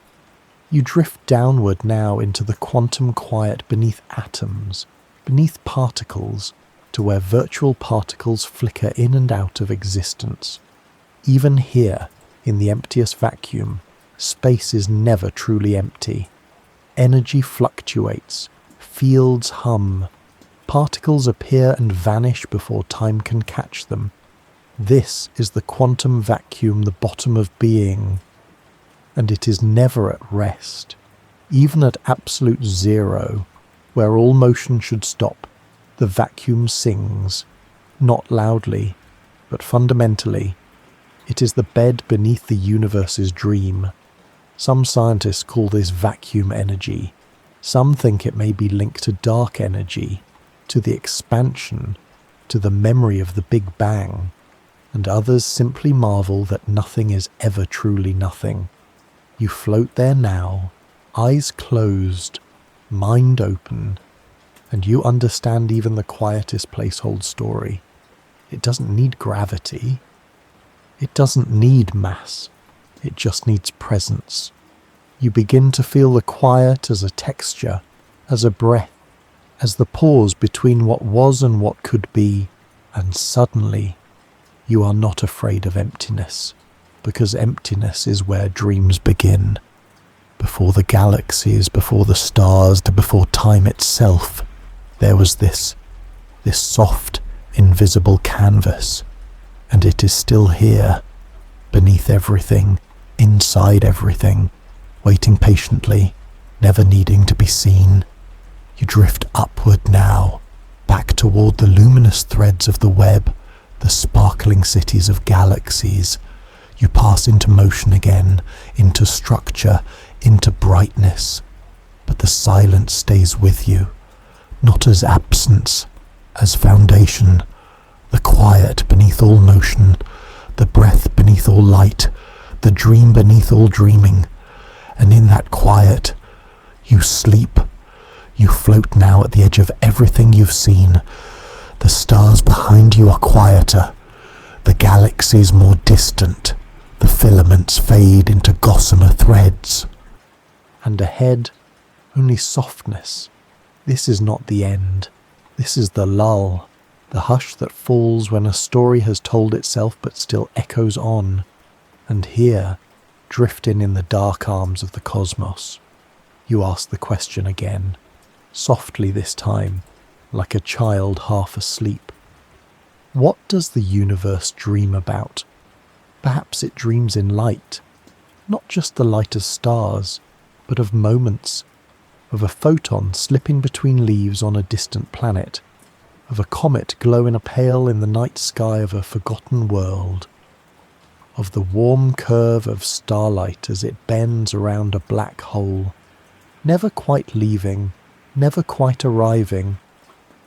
You drift downward now into the quantum quiet beneath atoms, beneath particles, to where virtual particles flicker in and out of existence. Even here, in the emptiest vacuum, space is never truly empty. Energy fluctuates, fields hum, particles appear and vanish before time can catch them. This is the quantum vacuum, the bottom of being. And it is never at rest, even at absolute zero, where all motion should stop. The vacuum sings, not loudly, but fundamentally. It is the bed beneath the universe's dream. Some scientists call this vacuum energy. Some think it may be linked to dark energy, to the expansion, to the memory of the Big Bang, and others simply marvel that nothing is ever truly nothing. You float there now, eyes closed, mind open, and you understand even the quietest place holds story. It doesn't need gravity. It doesn't need mass. It just needs presence. You begin to feel the quiet as a texture, as a breath, as the pause between what was and what could be, and suddenly you are not afraid of emptiness. Because emptiness is where dreams begin. Before the galaxies, before the stars, before time itself, there was this soft, invisible canvas, and it is still here, beneath everything, inside everything, waiting patiently, never needing to be seen. You drift upward now, back toward the luminous threads of the web, the sparkling cities of galaxies. You pass into motion again, into structure, into brightness. But the silence stays with you, not as absence, as foundation, the quiet beneath all motion, the breath beneath all light, the dream beneath all dreaming. And in that quiet, you sleep. You float now at the edge of everything you've seen. The stars behind you are quieter, the galaxies more distant. The filaments fade into gossamer threads. And ahead, only softness. This is not the end. This is the lull, the hush that falls when a story has told itself but still echoes on. And here, drifting in the dark arms of the cosmos, you ask the question again, softly this time, like a child half asleep. What does the universe dream about? Perhaps it dreams in light, not just the light of stars, but of moments, of a photon slipping between leaves on a distant planet, of a comet glowing a pale in the night sky of a forgotten world, of the warm curve of starlight as it bends around a black hole, never quite leaving, never quite arriving.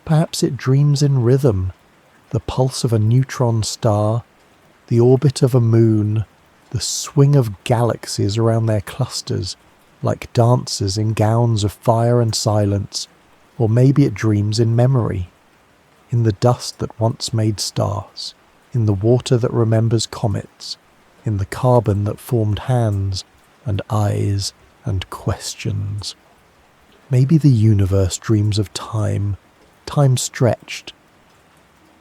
Perhaps it dreams in rhythm, the pulse of a neutron star, the orbit of a moon, the swing of galaxies around their clusters, like dancers in gowns of fire and silence. Or maybe it dreams in memory, in the dust that once made stars, in the water that remembers comets, in the carbon that formed hands and eyes and questions. Maybe the universe dreams of time, time stretched,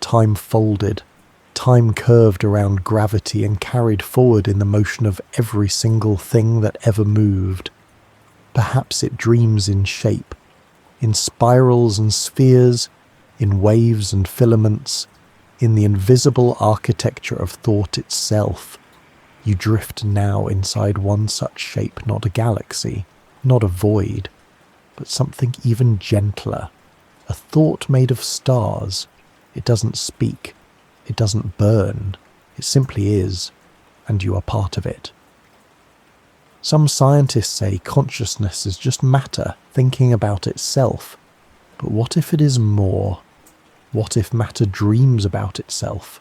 time folded, time curved around gravity and carried forward in the motion of every single thing that ever moved. Perhaps it dreams in shape, in spirals and spheres, in waves and filaments, in the invisible architecture of thought itself. You drift now inside one such shape, not a galaxy, not a void, but something even gentler, a thought made of stars. It doesn't speak. It doesn't burn, it simply is, and you are part of it. Some scientists say consciousness is just matter thinking about itself, but what if it is more? What if matter dreams about itself?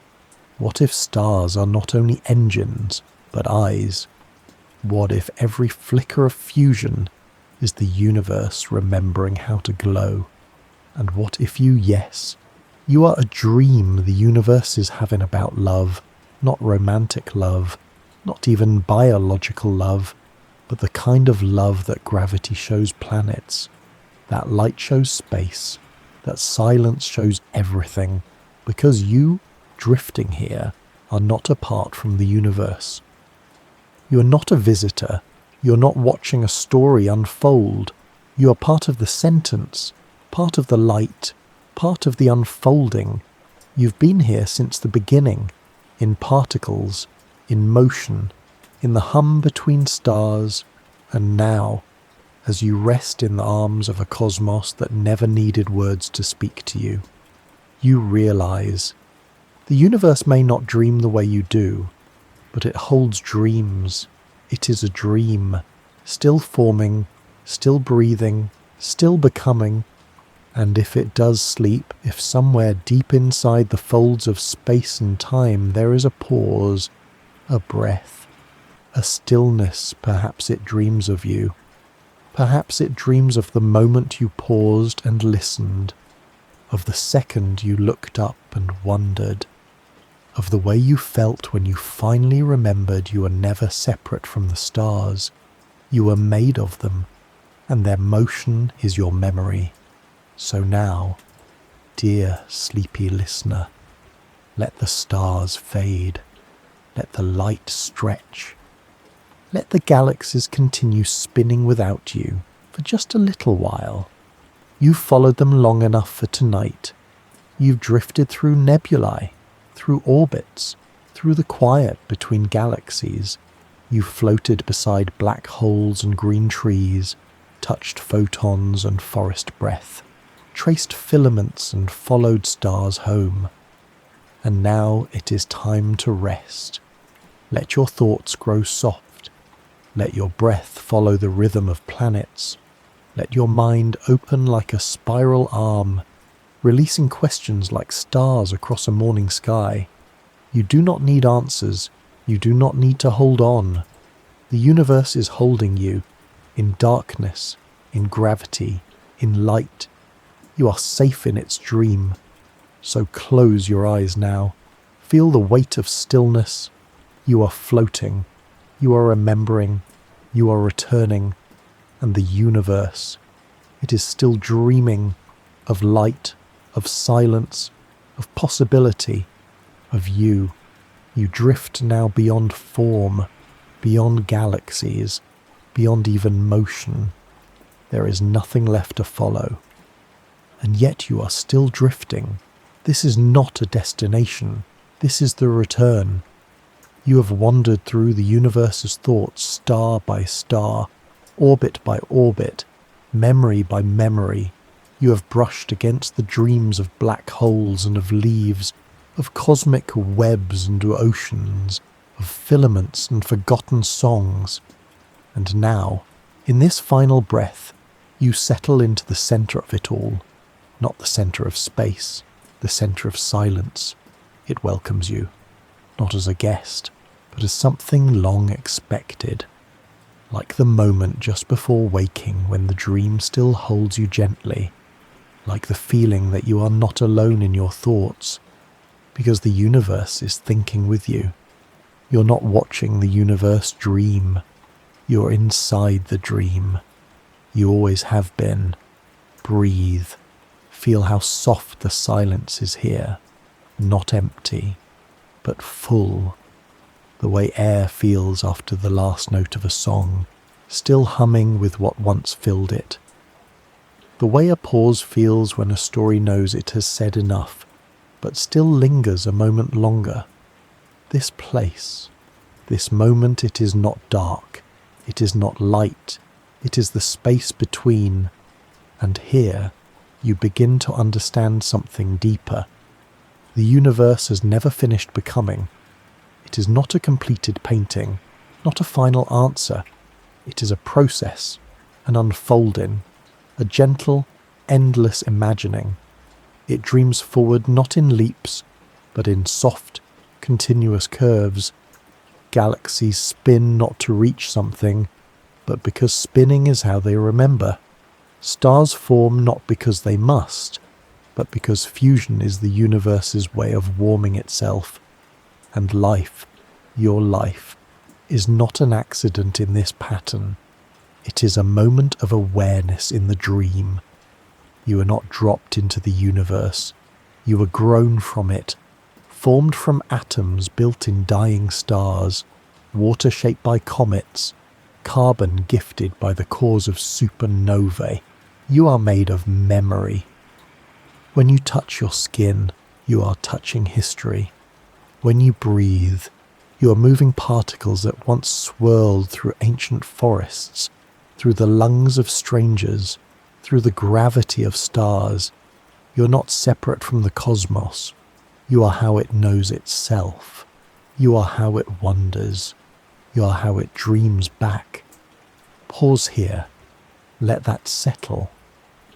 What if stars are not only engines, but eyes? What if every flicker of fusion is the universe remembering how to glow? And what if you are a dream the universe is having about love, not romantic love, not even biological love, but the kind of love that gravity shows planets, that light shows space, that silence shows everything, because you, drifting here, are not apart from the universe. You are not a visitor, you are not watching a story unfold, you are part of the sentence, part of the light, part of the unfolding. You've been here since the beginning, in particles, in motion, in the hum between stars, and now, as you rest in the arms of a cosmos that never needed words to speak to you, you realize the universe may not dream the way you do, but it holds dreams. It is a dream, still forming, still breathing, still becoming. And if it does sleep, if somewhere deep inside the folds of space and time there is a pause, a breath, a stillness, perhaps it dreams of you. Perhaps it dreams of the moment you paused and listened, of the second you looked up and wondered, of the way you felt when you finally remembered you were never separate from the stars. You were made of them, and their motion is your memory. So now, dear sleepy listener, let the stars fade, let the light stretch, let the galaxies continue spinning without you for just a little while. You've followed them long enough for tonight. You've drifted through nebulae, through orbits, through the quiet between galaxies. You've floated beside black holes and green trees, touched photons and forest breath. traced filaments and followed stars home. And now it is time to rest. Let your thoughts grow soft. Let your breath follow the rhythm of planets. Let your mind open like a spiral arm, releasing questions like stars across a morning sky. You do not need answers. You do not need to hold on. The universe is holding you, in darkness, in gravity, in light. You are safe in its dream. So close your eyes now. Feel the weight of stillness. You are floating. You are remembering. You are returning. And the universe, it is still dreaming of light, of silence, of possibility, of you. You drift now beyond form, beyond galaxies, beyond even motion. There is nothing left to follow. And yet you are still drifting. This is not a destination. This is the return. You have wandered through the universe's thoughts star by star, orbit by orbit, memory by memory. You have brushed against the dreams of black holes and of leaves, of cosmic webs and oceans, of filaments and forgotten songs. And now, in this final breath, you settle into the centre of it all, not the centre of space, the centre of silence. It welcomes you, not as a guest, but as something long expected. Like the moment just before waking when the dream still holds you gently, like the feeling that you are not alone in your thoughts, because the universe is thinking with you. You're not watching the universe dream, you're inside the dream. You always have been. Breathe. Feel how soft the silence is here, not empty, but full. The way air feels after the last note of a song, still humming with what once filled it. The way a pause feels when a story knows it has said enough, but still lingers a moment longer. This place, this moment, it is not dark, it is not light, it is the space between, and here you begin to understand something deeper. The universe has never finished becoming. It is not a completed painting, not a final answer. It is a process, an unfolding, a gentle, endless imagining. It dreams forward not in leaps, but in soft, continuous curves. Galaxies spin not to reach something, but because spinning is how they remember. Stars form not because they must, but because fusion is the universe's way of warming itself. And life, your life, is not an accident in this pattern. It is a moment of awareness in the dream. You are not dropped into the universe. You are grown from it, formed from atoms built in dying stars, water shaped by comets, carbon gifted by the cores of supernovae. You are made of memory. When you touch your skin, you are touching history. When you breathe, you are moving particles that once swirled through ancient forests, through the lungs of strangers, through the gravity of stars. You are not separate from the cosmos. You are how it knows itself. You are how it wonders. You are how it dreams back. Pause here. Let that settle.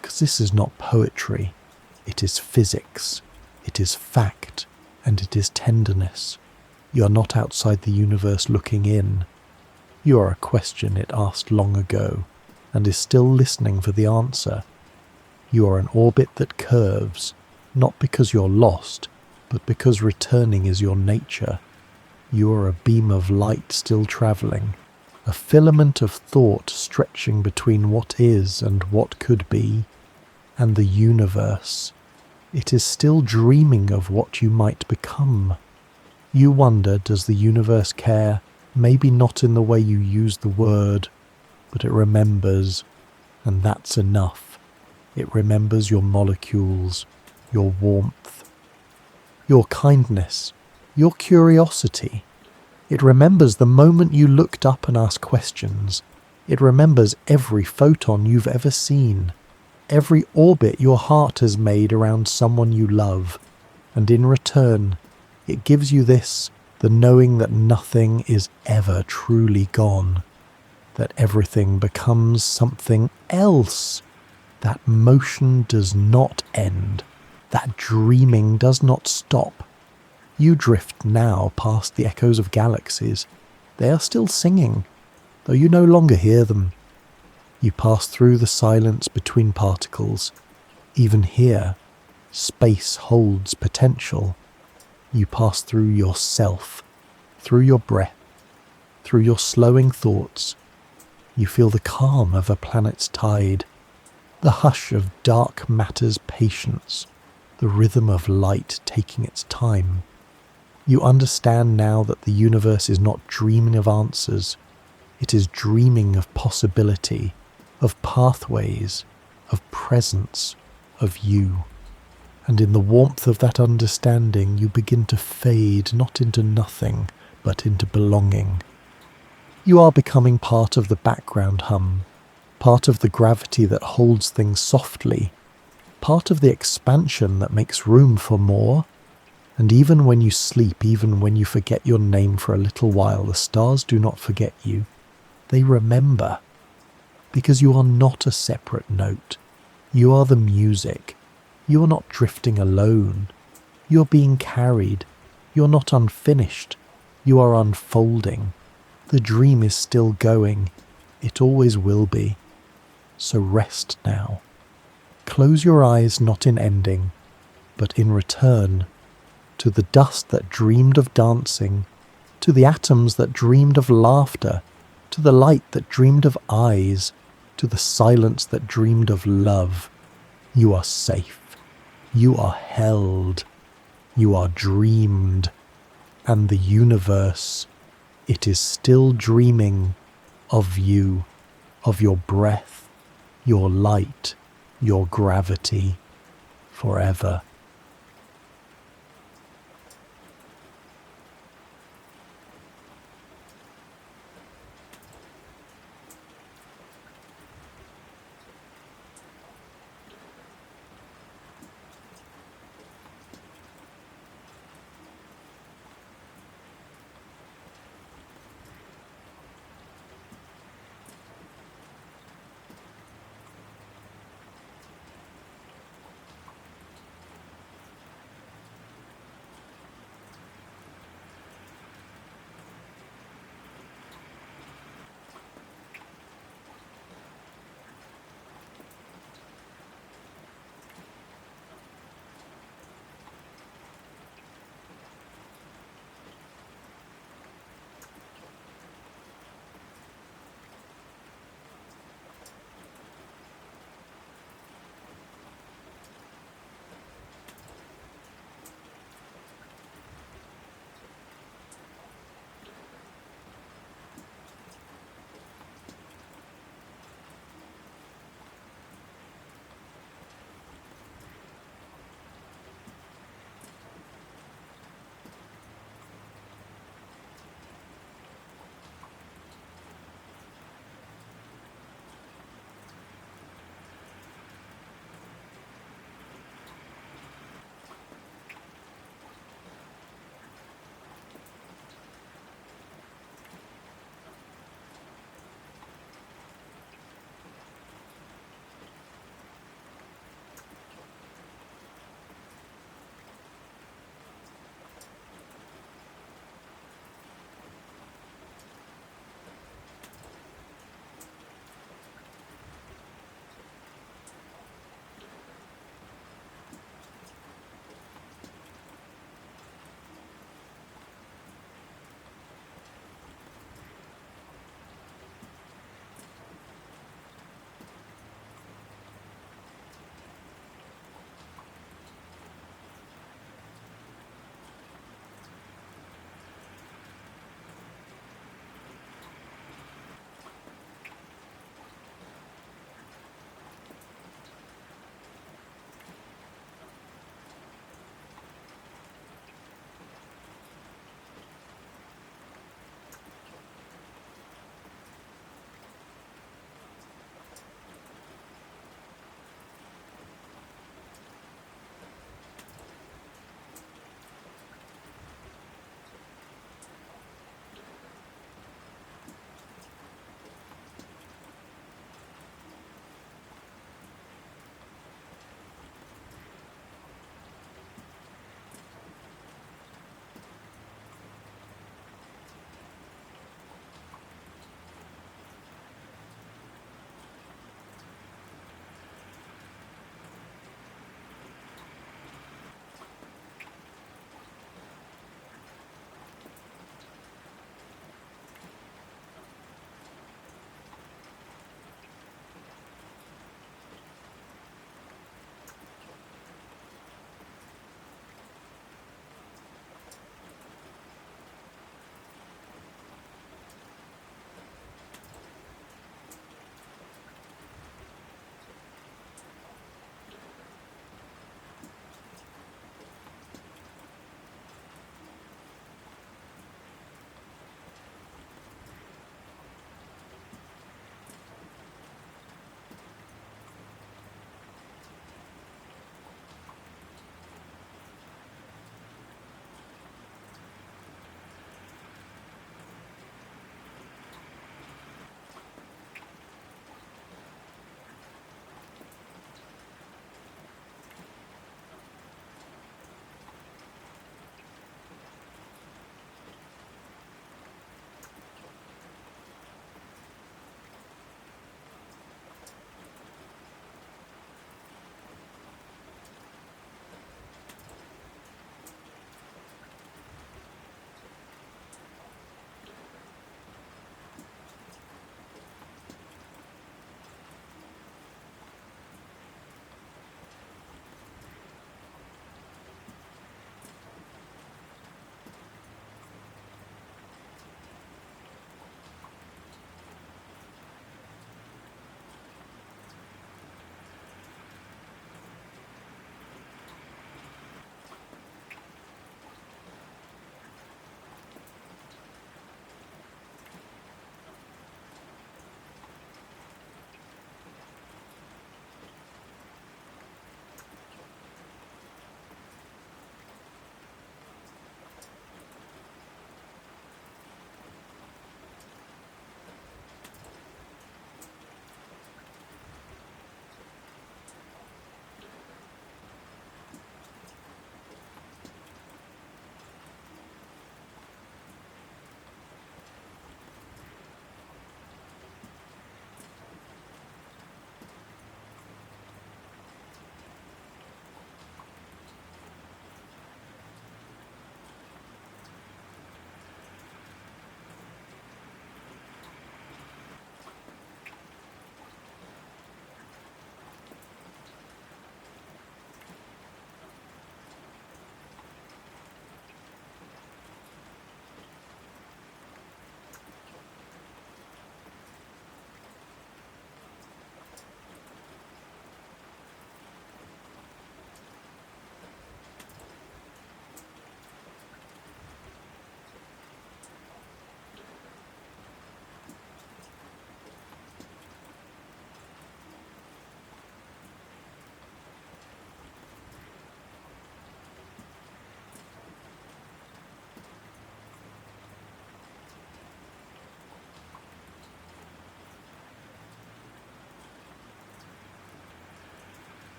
Because this is not poetry. It is physics. It is fact. And it is tenderness. You are not outside the universe looking in. You are a question it asked long ago, and is still listening for the answer. You are an orbit that curves, not because you're lost, but because returning is your nature. You are a beam of light still travelling, a filament of thought stretching between what is and what could be, and the universe. It is still dreaming of what you might become. You wonder, does the universe care? Maybe not in the way you use the word, but it remembers, and that's enough. It remembers your molecules, your warmth, your kindness, your curiosity. It remembers the moment you looked up and asked questions. It remembers every photon you've ever seen, every orbit your heart has made around someone you love, and in return, it gives you this, the knowing that nothing is ever truly gone, that everything becomes something else, that motion does not end, that dreaming does not stop. You drift now past the echoes of galaxies. They are still singing, though you no longer hear them. You pass through the silence between particles. Even here, space holds potential. You pass through yourself, through your breath, through your slowing thoughts. You feel the calm of a planet's tide, the hush of dark matter's patience, the rhythm of light taking its time. You understand now that the universe is not dreaming of answers. It is dreaming of possibility, of pathways, of presence, of you. And in the warmth of that understanding, you begin to fade not into nothing, but into belonging. You are becoming part of the background hum, part of the gravity that holds things softly, part of the expansion that makes room for more. And even when you sleep, even when you forget your name for a little while, the stars do not forget you. They remember. Because you are not a separate note. You are the music. You are not drifting alone. You are being carried. You are not unfinished. You are unfolding. The dream is still going. It always will be. So rest now. Close your eyes not in ending, but in return to the dust that dreamed of dancing, to the atoms that dreamed of laughter, to the light that dreamed of eyes, to the silence that dreamed of love. You are safe. You are held. You are dreamed. And the universe, it is still dreaming of you, of your breath, your light, your gravity, forever.